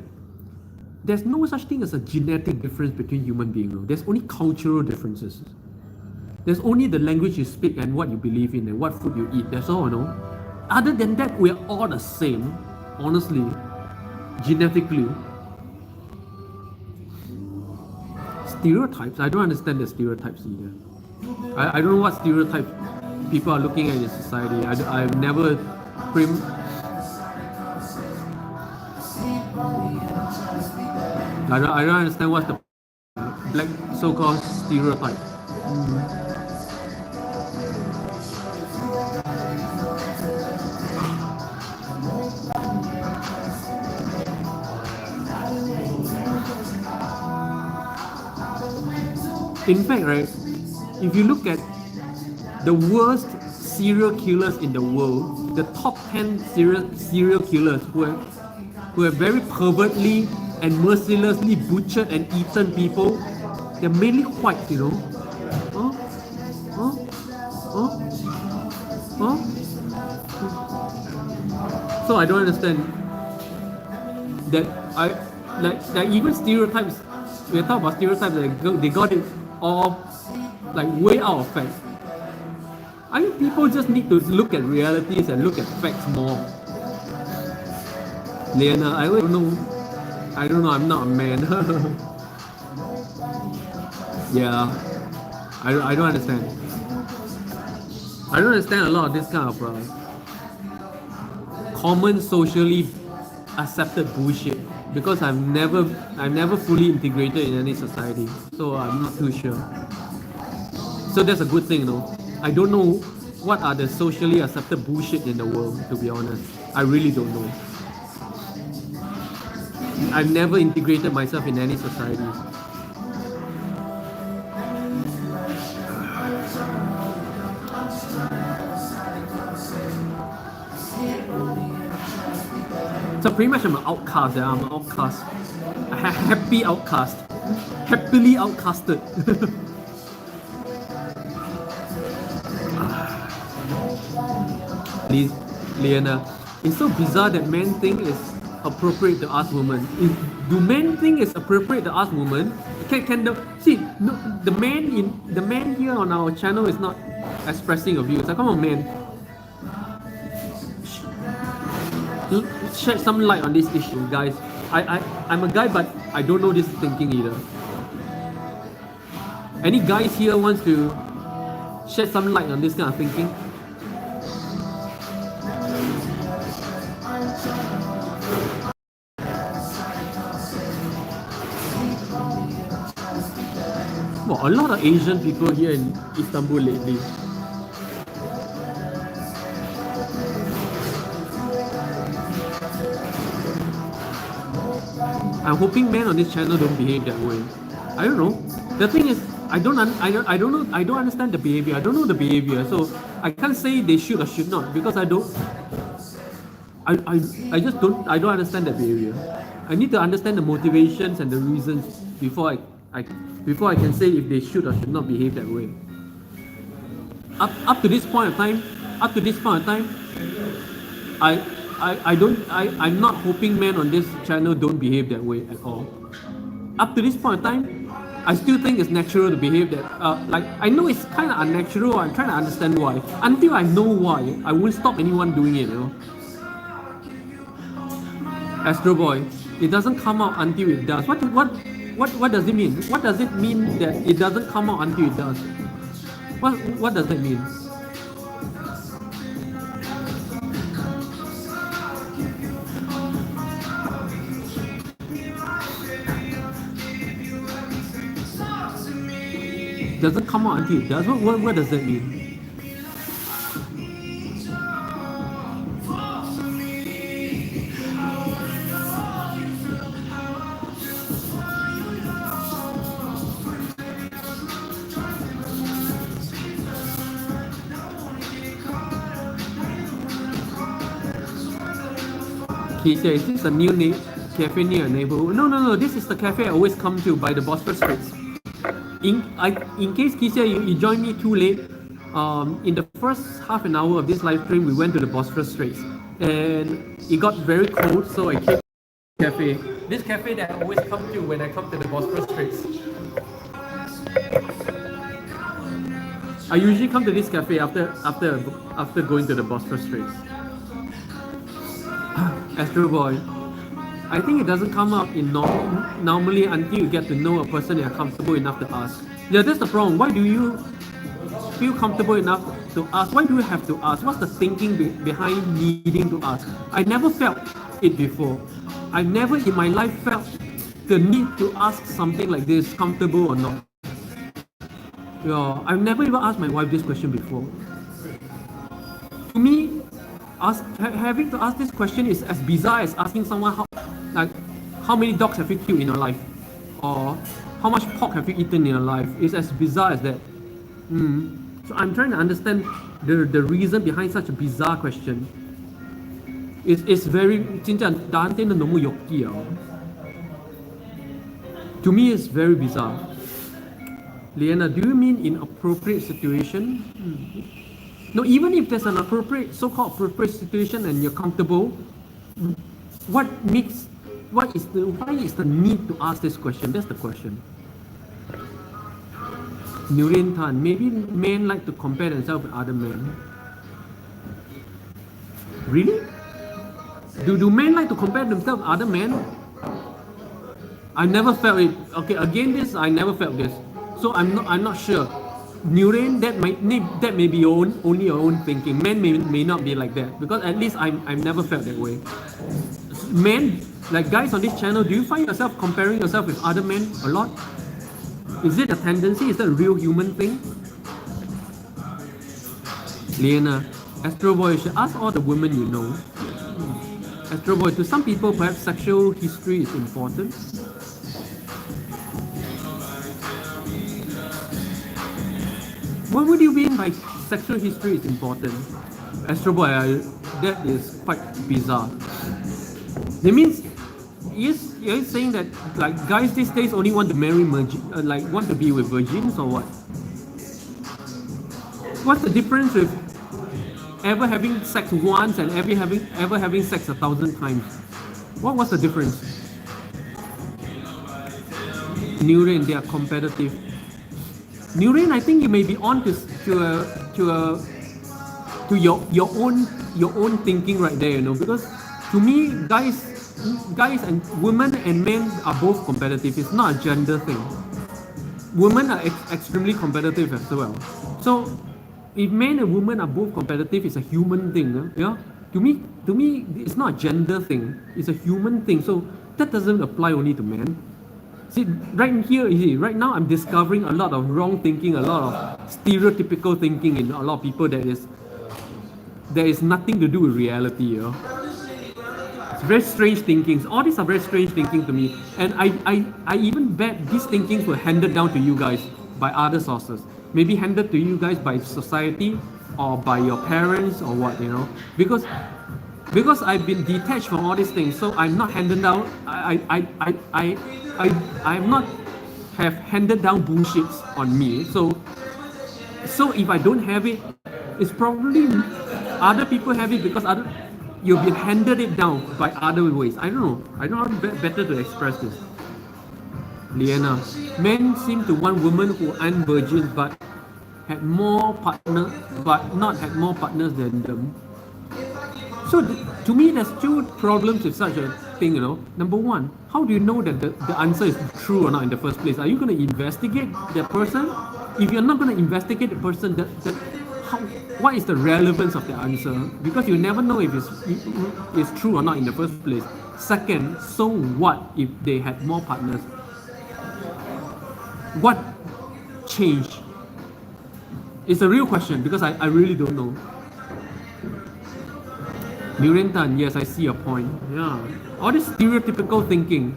there's no such thing as a genetic difference between human beings. There's only cultural differences. There's only the language you speak and what you believe in and what food you eat. That's all, Other than that, we're all the same, honestly, genetically. Stereotypes, I don't understand the stereotypes either. I don't know what stereotypes people are looking at in society. I've never framed. I don't understand what's the black so-called stereotype. In fact, right, if you look at the worst serial killers in the world, the top 10 serial killers who have very pervertly and mercilessly butchered and eaten people, they're mainly white, So I don't understand that like even stereotypes. We talk about stereotypes, they got it all like way out of fact. I think people just need to look at realities and look at facts more. Liana, I don't know, I'm not a man. Yeah, I don't understand. I don't understand a lot of this kind of common socially accepted bullshit, because I've never fully integrated in any society, so I'm not too sure. So that's a good thing, I don't know what are the socially accepted bullshit in the world, to be honest. I really don't know. I've never integrated myself in any society. So pretty much I'm an outcast. Yeah? I'm an outcast. A happy outcast. Happily outcasted. Liana, it's so bizarre that men think it's appropriate to ask women. Do men think it's appropriate to ask women? The man here on our channel is not expressing a view. So come on, man. Shed some light on this issue, guys. I'm a guy, but I don't know this thinking either. Any guys here wants to shed some light on this kind of thinking? Well, a lot of Asian people here in Istanbul lately. I'm hoping men on this channel don't behave that way. I don't know. The thing is, I don't understand the behavior. I don't know the behavior, so I can't say they should or should not because I don't understand that behavior. I need to understand the motivations and the reasons before I can say if they should or should not behave that way. Up to this point of time, I'm not hoping men on this channel don't behave that way at all. Up to this point of time, I still think it's natural to behave that. I know it's kind of unnatural. I'm trying to understand why. Until I know why, I won't stop anyone doing it. Astro Boy, it doesn't come out until it does. What does it mean? What does it mean that it doesn't come out until it does? What does that mean? Doesn't come out until it does. What does that mean? He says, is this a new cafe near a neighborhood? No. This is the cafe I always come to by the Bosphorus Straits. In case Kisha, you joined me too late, in the first half an hour of this live stream, we went to the Bosphorus Straits, and it got very cold, so I came to the cafe. This cafe that I always come to when I come to the Bosphorus Straits. I usually come to this cafe after going to the Bosphorus Straits. Astro Boy, I think it doesn't come out in normally until you get to know a person you're comfortable enough to ask. Yeah, that's the problem. Why do you feel comfortable enough to ask? Why do you have to ask? What's the thinking behind needing to ask? I never felt it before. I never in my life felt the need to ask something like this, comfortable or not. Yeah, I've never even asked my wife this question before. To me, having to ask this question is as bizarre as asking someone how many dogs have you killed in your life, or how much pork have you eaten in your life. It's as bizarre as that. So I'm trying to understand the reason behind such a bizarre question. It's very to me it's very bizarre. Liana, do you mean inappropriate situation? No, even if there's an appropriate, so-called appropriate situation and you're comfortable, why is the need to ask this question? That's the question. Nurin Tan, maybe men like to compare themselves with other men. Really? Do men like to compare themselves with other men? I never felt it. Okay, again I never felt this. So I'm not sure. Nurin, that may be only your own thinking. Men may not be like that, because at least I've never felt that way. Men, like guys on this channel, do you find yourself comparing yourself with other men a lot? Is it a tendency? Is that a real human thing? Liana, Astro Boy, you should ask all the women you know. Astro Boy, to some people, perhaps sexual history is important. What would you mean by sexual history is important? Astro Boy, that is quite bizarre. It means you're saying that like guys these days only want to marry want to be with virgins or what? What's the difference with ever having sex once and ever having sex 1,000 times? What's the difference? Nurin, they are competitive. Nurin, I think you may be on to your own thinking right there, you know, because to me, guys and women and men are both competitive. It's not a gender thing. Women are extremely competitive as well. So if men and women are both competitive, it's a human thing. Yeah. To me, it's not a gender thing. It's a human thing. So that doesn't apply only to men. See, right here, you see, right now I'm discovering a lot of wrong thinking, a lot of stereotypical thinking in a lot of people that is nothing to do with reality. You know? It's very strange thinkings. All these are very strange thinking to me. And I even bet these thinkings were handed down to you guys by other sources. Maybe handed to you guys by society or by your parents or what, you know. Because I've been detached from all these things, so I'm not handed down. I'm not have handed down bullshits on me. So if I don't have it, it's probably other people have it because you've been handed it down by other ways. I don't know. I don't know how better to express this. Liana, men seem to want women who aren't virgins but had more partners, but not had more partners than them. So to me, there's two problems with such a thing, you know. Number one, how do you know that the answer is true or not in the first place? Are you going to investigate that person? If you're not going to investigate the person, what is the relevance of the answer? Because you never know if it's true or not in the first place. Second, so what if they had more partners? What changed? It's a real question because I really don't know. Nguyen Tan, yes, I see your point. Yeah. All this stereotypical thinking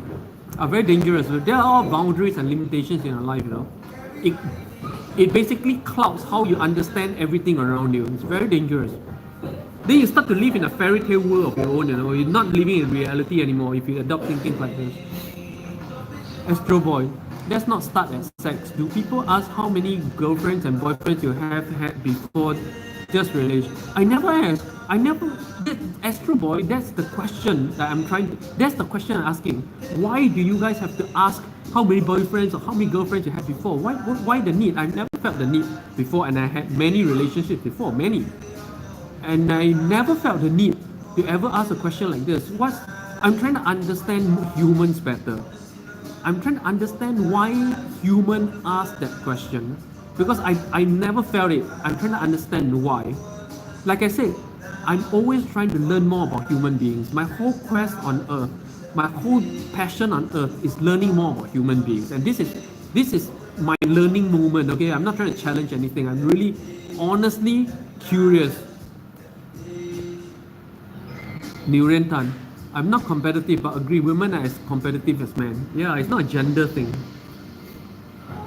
are very dangerous. There are all boundaries and limitations in our life, you know. It basically clouds how you understand everything around you. It's very dangerous. Then you start to live in a fairy tale world of your own, you know. You're not living in reality anymore if you adopt thinking like this. Astro Boy, let's not start at sex. Do people ask how many girlfriends and boyfriends you have had before just relation? I never asked. Astro Boy, that's the question that that's the question I'm asking. Why do you guys have to ask how many boyfriends or how many girlfriends you had before? Why the need? I've never felt the need before, and I had many relationships before, many. And I never felt the need to ever ask a question like this. I'm trying to understand humans better. I'm trying to understand why humans ask that question. Because I never felt it. I'm trying to understand why. Like I said, I'm always trying to learn more about human beings. My whole quest on earth, my whole passion on earth is learning more about human beings. And this is my learning moment, okay? I'm not trying to challenge anything. I'm really honestly curious. Nguyen Tan, I'm not competitive, but agree women are as competitive as men. Yeah, it's not a gender thing.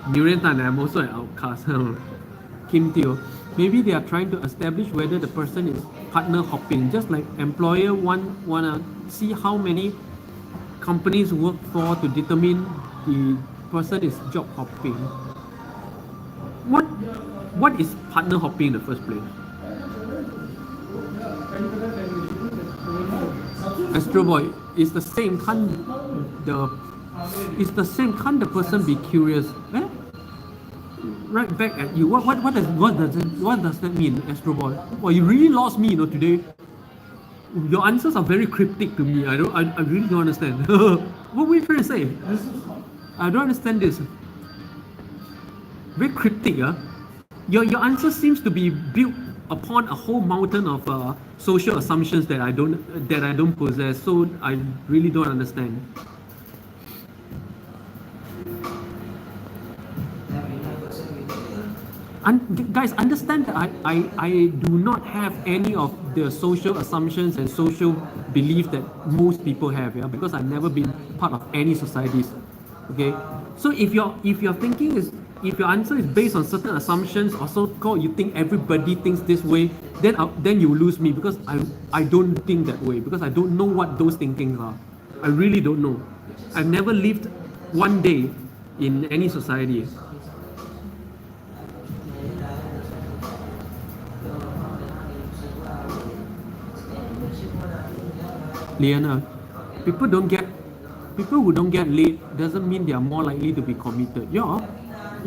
Nguyen Tan, I'm also an outcast. Kim Teo, maybe they are trying to establish whether the person is partner hopping, just like employer wanna see how many companies work for to determine the person is job hopping. What is partner hopping in the first place? Astro Boy, it's the same. Can't the person be curious? Eh? Right back at you. What does that mean, Astro Boy? Well, you really lost me, you know, today. Your answers are very cryptic to me. I really don't understand. What were you trying to say? I don't understand this. Very cryptic, huh? Your answer seems to be built upon a whole mountain of social assumptions that I don't possess. So I really don't understand. Guys, understand that I do not have any of the social assumptions and social belief that most people have, yeah, because I've never been part of any societies. Okay, so if your thinking is, if your answer is based on certain assumptions or so called you think everybody thinks this way, then you lose me, because I don't think that way, because I don't know what those thinkings are. I really don't know. I've never lived one day in any society. Liana, people who don't get laid doesn't mean they are more likely to be committed. Yeah.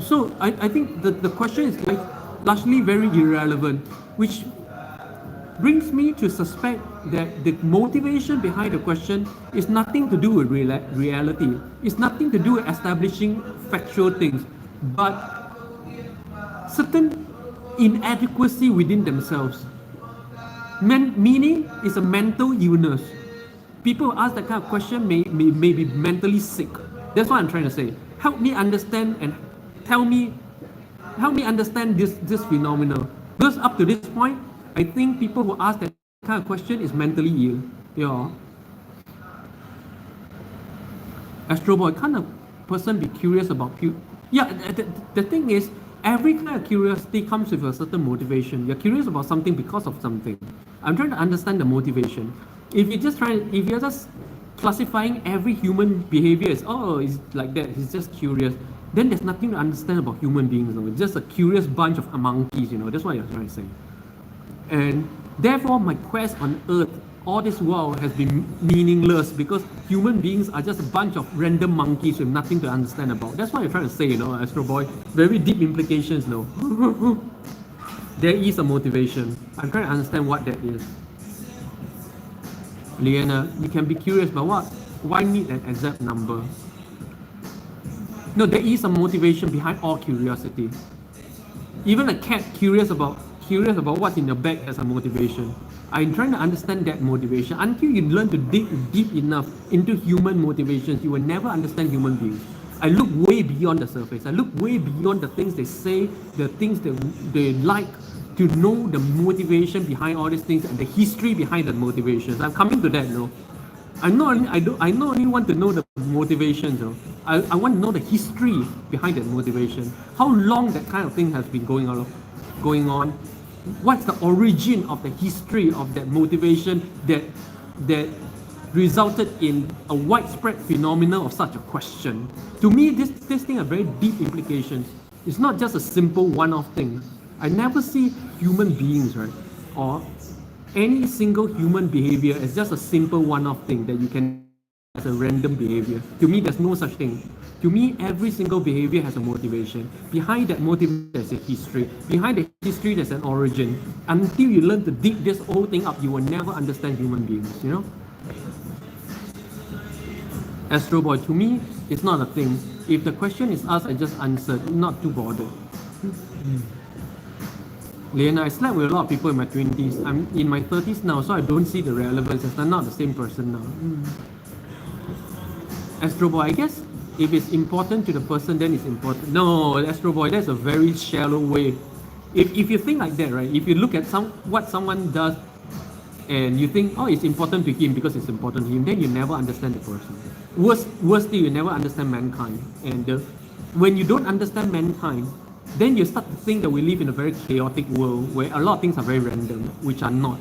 So I think the question is like largely very irrelevant, which brings me to suspect that the motivation behind the question is nothing to do with reality. It's nothing to do with establishing factual things, but certain inadequacy within themselves. Meaning is a mental illness. People who ask that kind of question may be mentally sick. That's what I'm trying to say. Help me understand and help me understand this phenomenon. Because up to this point, I think people who ask that kind of question is mentally ill. Yeah. Astro Boy, kind of person be curious about yeah, the thing is, every kind of curiosity comes with a certain motivation. You're curious about something because of something. I'm trying to understand the motivation. If you're just classifying every human behavior as, oh, it's like that, he's just curious, then there's nothing to understand about human beings. It's just a curious bunch of monkeys, that's what you're trying to say. And therefore, my quest on Earth all this while has been meaningless, because human beings are just a bunch of random monkeys with nothing to understand about. That's what you're trying to say, Astro Boy. Very deep implications, There is a motivation. I'm trying to understand what that is. Liana, you can be curious, but what? Why need an exact number? No, there is a motivation behind all curiosity. Even a cat curious about what's in your bag has a motivation. I'm trying to understand that motivation. Until you learn to dig deep enough into human motivations, you will never understand human beings. I look way beyond the surface. I look way beyond the things they say, the things that they like, to know the motivation behind all these things and the history behind the motivations. I'm coming to that, I not only want to know the motivations, I want to know the history behind that motivation. How long that kind of thing has been going on. What's the origin of the history of that motivation that resulted in a widespread phenomenon of such a question? To me, this thing has very deep implications. It's not just a simple one-off thing. I never see human beings, right, or any single human behavior as just a simple one-off thing that you can as a random behavior. To me, there's no such thing. To me, every single behavior has a motivation. Behind that motivation, there's a history. Behind the history, there's an origin. Until you learn to dig this whole thing up, you will never understand human beings, Astro Boy, to me, it's not a thing. If the question is asked, I just answered, not too bothered. Liana, I slept with a lot of people in my 20s. I'm in my 30s now, so I don't see the relevance, as I'm not the same person now. Astro Boy, I guess if it's important to the person, then it's important. No, Astro Boy, that's a very shallow way. If you think like that, right? If you look at what someone does and you think, oh, it's important to him because it's important to him, then you never understand the person. Worstly, you never understand mankind. And when you don't understand mankind, then you start to think that we live in a very chaotic world where a lot of things are very random, which are not.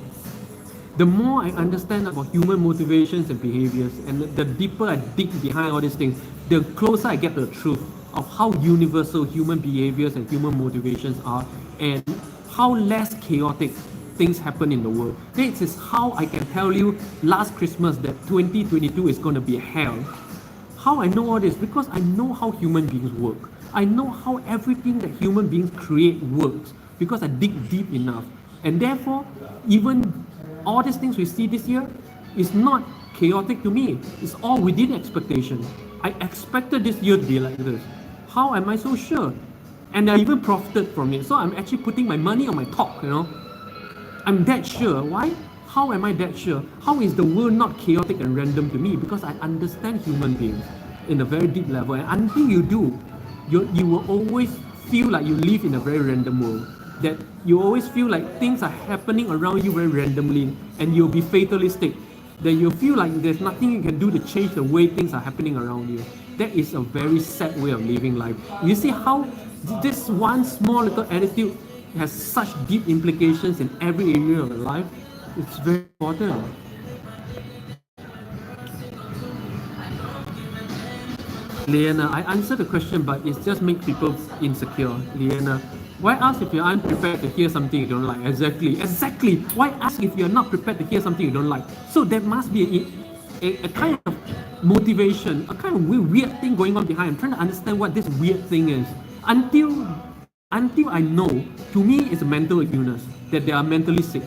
The more I understand about human motivations and behaviors, and the deeper I dig behind all these things, the closer I get to the truth of how universal human behaviors and human motivations are, and how less chaotic things happen in the world. This is how I can tell you last Christmas that 2022 is going to be hell. How I know all this? Because I know how human beings work. I know how everything that human beings create works, because I dig deep enough. And therefore, even all these things we see this year is not chaotic to me. It's all within expectation. I expected this year to be like this. How am I so sure? And I even profited from it. So I'm actually putting my money on my talk, I'm that sure. Why? How am I that sure? How is the world not chaotic and random to me? Because I understand human beings in a very deep level. And until you do, you will always feel like you live in a very random world. That you always feel like things are happening around you very randomly, and you'll be fatalistic. That you feel like there's nothing you can do to change the way things are happening around you. That is a very sad way of living life. You see how this one small little attitude has such deep implications in every area of life. It's very important. Liana, I answered the question, but it just makes people insecure. Liana, why ask if you're unprepared to hear something you don't like? Exactly. Why ask if you're not prepared to hear something you don't like? So there must be a kind of motivation, a kind of weird thing going on behind. I'm trying to understand what this weird thing is. Until I know, to me, it's a mental illness, that they are mentally sick.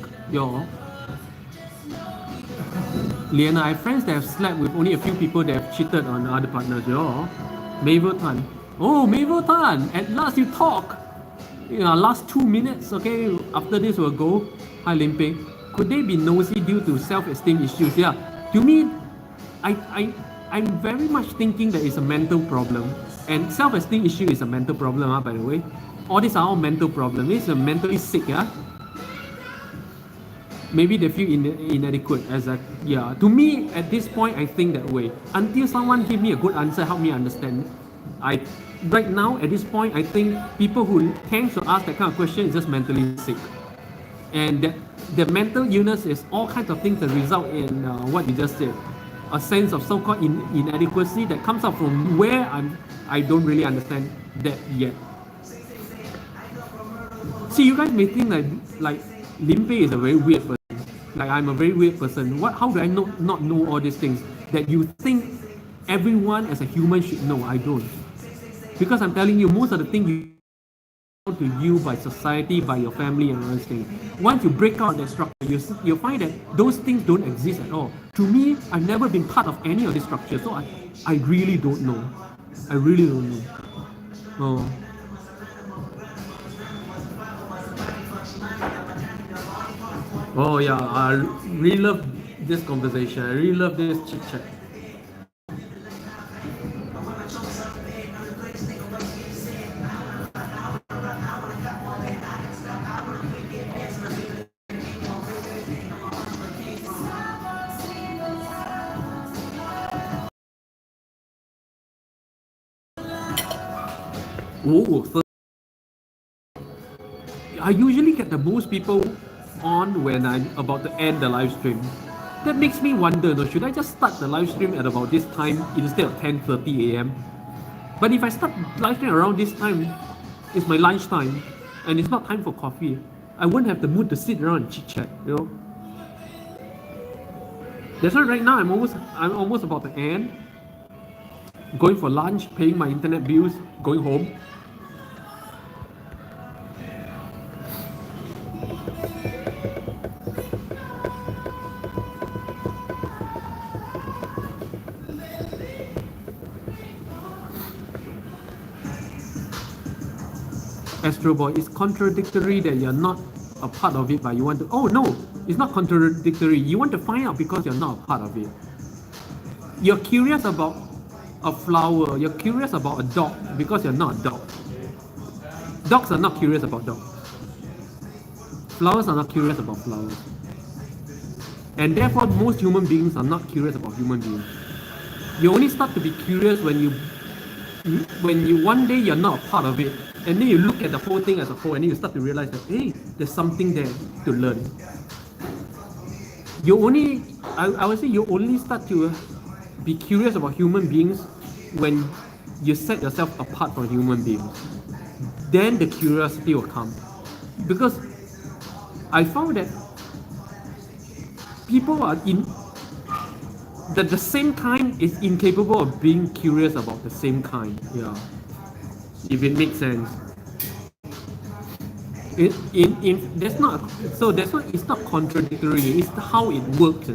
Liana, I have friends that have slept with only a few people that have cheated on other partners. Mabel Tan. Oh, Mabel Tan, at last you talk. Last 2 minutes, okay? After this, we'll go. Hi, Limpeh. Could they be nosy due to self-esteem issues? Yeah. To me, I'm very much thinking that it's a mental problem. And self-esteem issue is a mental problem, by the way. All these are all mental problems. It's a mentally sick, yeah? Maybe they feel inadequate. Yeah. To me, at this point, I think that way. Until someone give me a good answer, help me understand. Right now, at this point, I think people who tend to ask that kind of question is just mentally sick. And the mental illness is all kinds of things that result in what you just said. A sense of so-called inadequacy that comes out from where I don't really understand that yet. See, you guys may think like Limpeh is a very weird person. Like I'm a very weird person. How do I not know all these things that you think everyone as a human should know? I don't. Because I'm telling you, most of the things you to you by society, by your family and all those things. Once you break out that structure, you'll find that those things don't exist at all. To me, I've never been part of any of these structures, so I really don't know. I really don't know. Oh. Oh yeah, I really love this conversation. I really love this chit chat. Oh, I usually get the most people on when I'm about to end the live stream. That makes me wonder, should I just start the live stream at about this time instead of 10:30 a.m.? But if I start live stream around this time, it's my lunch time, and it's not time for coffee. I won't have the mood to sit around and chit chat, That's why right now I'm almost about to end. Going for lunch, paying my internet bills, going home. Astro Boy, it's contradictory that you're not a part of it, but you want to. Oh no, it's not contradictory. You want to find out because you're not a part of it. You're curious about a flower. You're curious about a dog because you're not a dog. Dogs are not curious about dogs. Flowers are not curious about flowers. And therefore, most human beings are not curious about human beings. You only start to be curious when you one day you're not a part of it, and then you look at the whole thing as a whole, and then you start to realize that hey, there's something there to learn. I would say you only start to be curious about human beings when you set yourself apart from human beings. Then the curiosity will come, because I found that people are that the same kind is incapable of being curious about the same kind. Yeah, if it makes sense. That's not so. That's why it's not contradictory. It's how it works,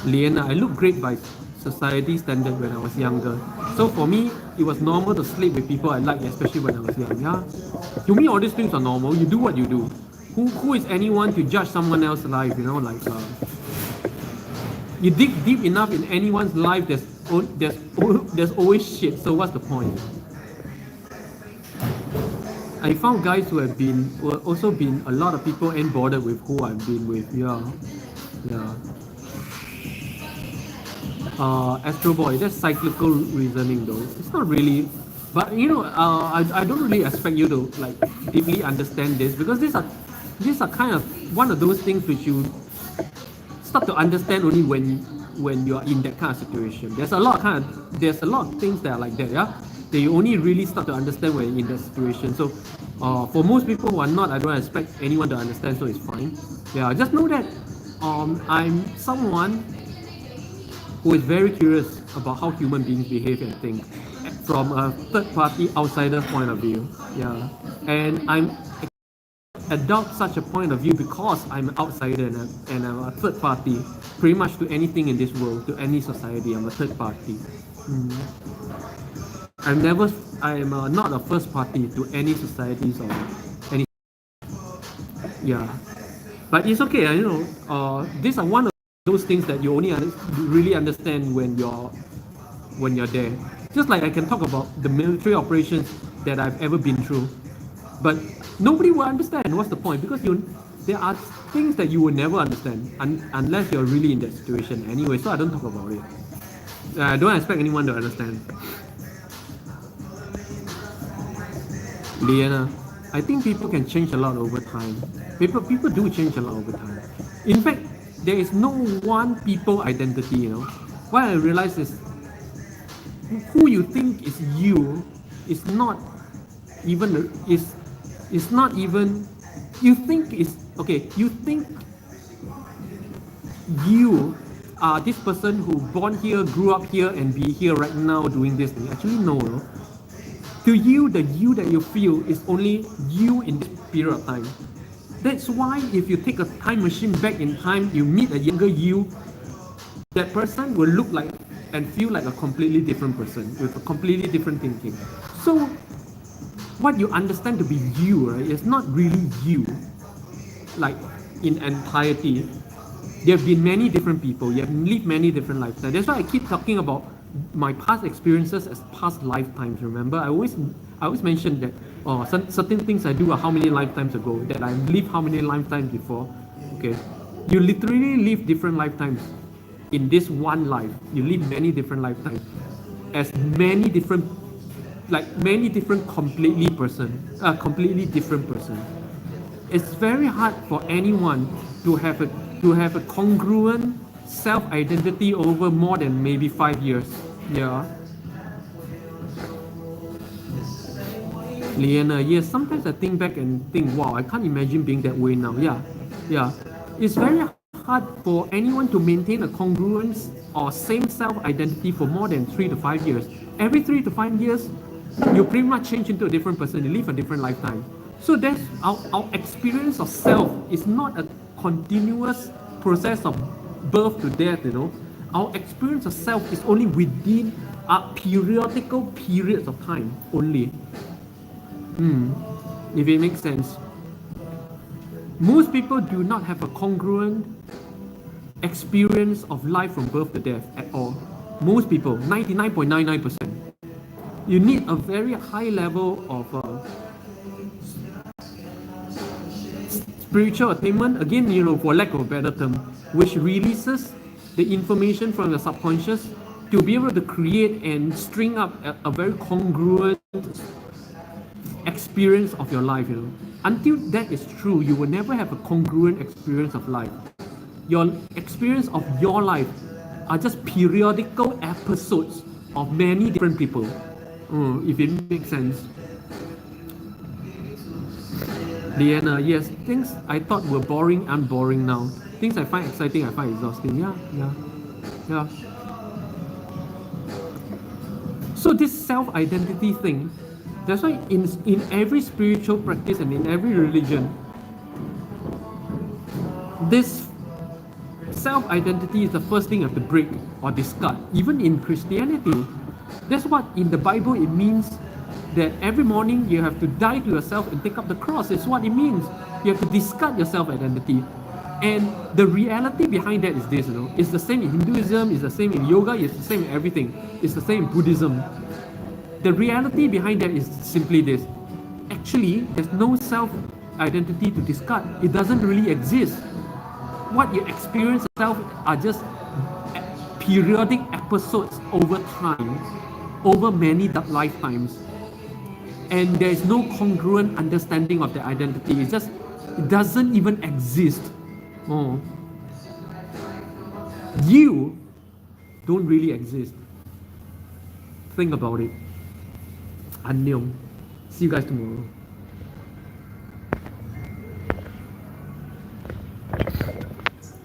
Liana, I look great by society standard when I was younger. So for me, it was normal to sleep with people I liked, especially when I was young. Yeah, to me, all these things are normal. You do what you do. Who is anyone to judge someone else's life? You dig deep enough in anyone's life, there's always shit. So what's the point? I found guys who also been a lot of people ain't bothered with who I've been with. Yeah, yeah. Astro Boy, that's cyclical reasoning though. It's not really, but I don't really expect you to like deeply understand this, because these are kind of one of those things which you start to understand only when you are in that kind of situation. There's a lot of things that are like that, yeah. That you only really start to understand when you're in that situation. So, for most people who are not, I don't expect anyone to understand, so it's fine. Yeah, just know that I'm someone who is very curious about how human beings behave and think from a third-party outsider's point of view. Yeah, and I'm adopt such a point of view because I'm an outsider and I'm a third party pretty much to anything in this world, to any society. I'm a third party. I'm not a first party to any societies or any. Yeah, but it's okay. These are one of those things that you only really understand when you're there. Just like I can talk about the military operations that I've ever been through, but nobody will understand. What's the point? Because there are things that you will never understand unless you're really in that situation anyway. So I don't talk about it. I don't expect anyone to understand. Liana, I think people can change a lot over time. People do change a lot over time. In fact, there is no one people identity. What I realize is who you think is you is not even is not even you think is okay. You think you are this person who born here, grew up here, and be here right now doing this thing. Actually, no. To you, the you that you feel is only you in this period of time. That's why if you take a time machine back in time, you meet a younger you, that person will look like and feel like a completely different person with a completely different thinking. So what you understand to be you, right, is not really you, like in entirety. There have been many different people. You have lived many different lifetimes. That's why I keep talking about my past experiences as past lifetimes. Remember, I always mention that certain things I do are how many lifetimes ago, that I lived how many lifetimes before. Okay, you literally live different lifetimes in this one life. You live many different lifetimes as many different completely different person. It's very hard for anyone to have a congruent self-identity over more than maybe 5 years. Yeah. Liana, yes, sometimes I think back and think, wow, I can't imagine being that way now. Yeah. It's very hard for anyone to maintain a congruence or same self-identity for more than 3 to 5 years. Every 3 to 5 years, you pretty much change into a different person, you live a different lifetime. So that's our experience of self is not a continuous process of birth to death. Our experience of self is only within periodical periods of time only. If it makes sense. Most people do not have a congruent experience of life from birth to death at all. Most people, 99.99%. You need a very high level of spiritual attainment, again, for lack of a better term, which releases the information from the subconscious to be able to create and string up a very congruent experience of your life. Until that is true, you will never have a congruent experience of life. Your experience of your life are just periodical episodes of many different people. If it makes sense. Liana, yes, things I thought were boring aren't boring now. Things I find exciting, I find exhausting. Yeah. So this self-identity thing, that's why in every spiritual practice and in every religion, this self-identity is the first thing you have to break or discard. Even in Christianity, that's what in the Bible it means, that every morning you have to die to yourself and take up the cross. It's what it means. You have to discard your self-identity. And the reality behind that is this, it's the same in Hinduism, it's the same in yoga, it's the same in everything, it's the same in Buddhism. The reality behind that is simply this. Actually, there's no self-identity to discard. It doesn't really exist. What you experience yourself are just periodic episodes over time, over many lifetimes. And there is no congruent understanding of the identity. It doesn't even exist. Oh. You don't really exist. Think about it. Annyeong. See you guys tomorrow.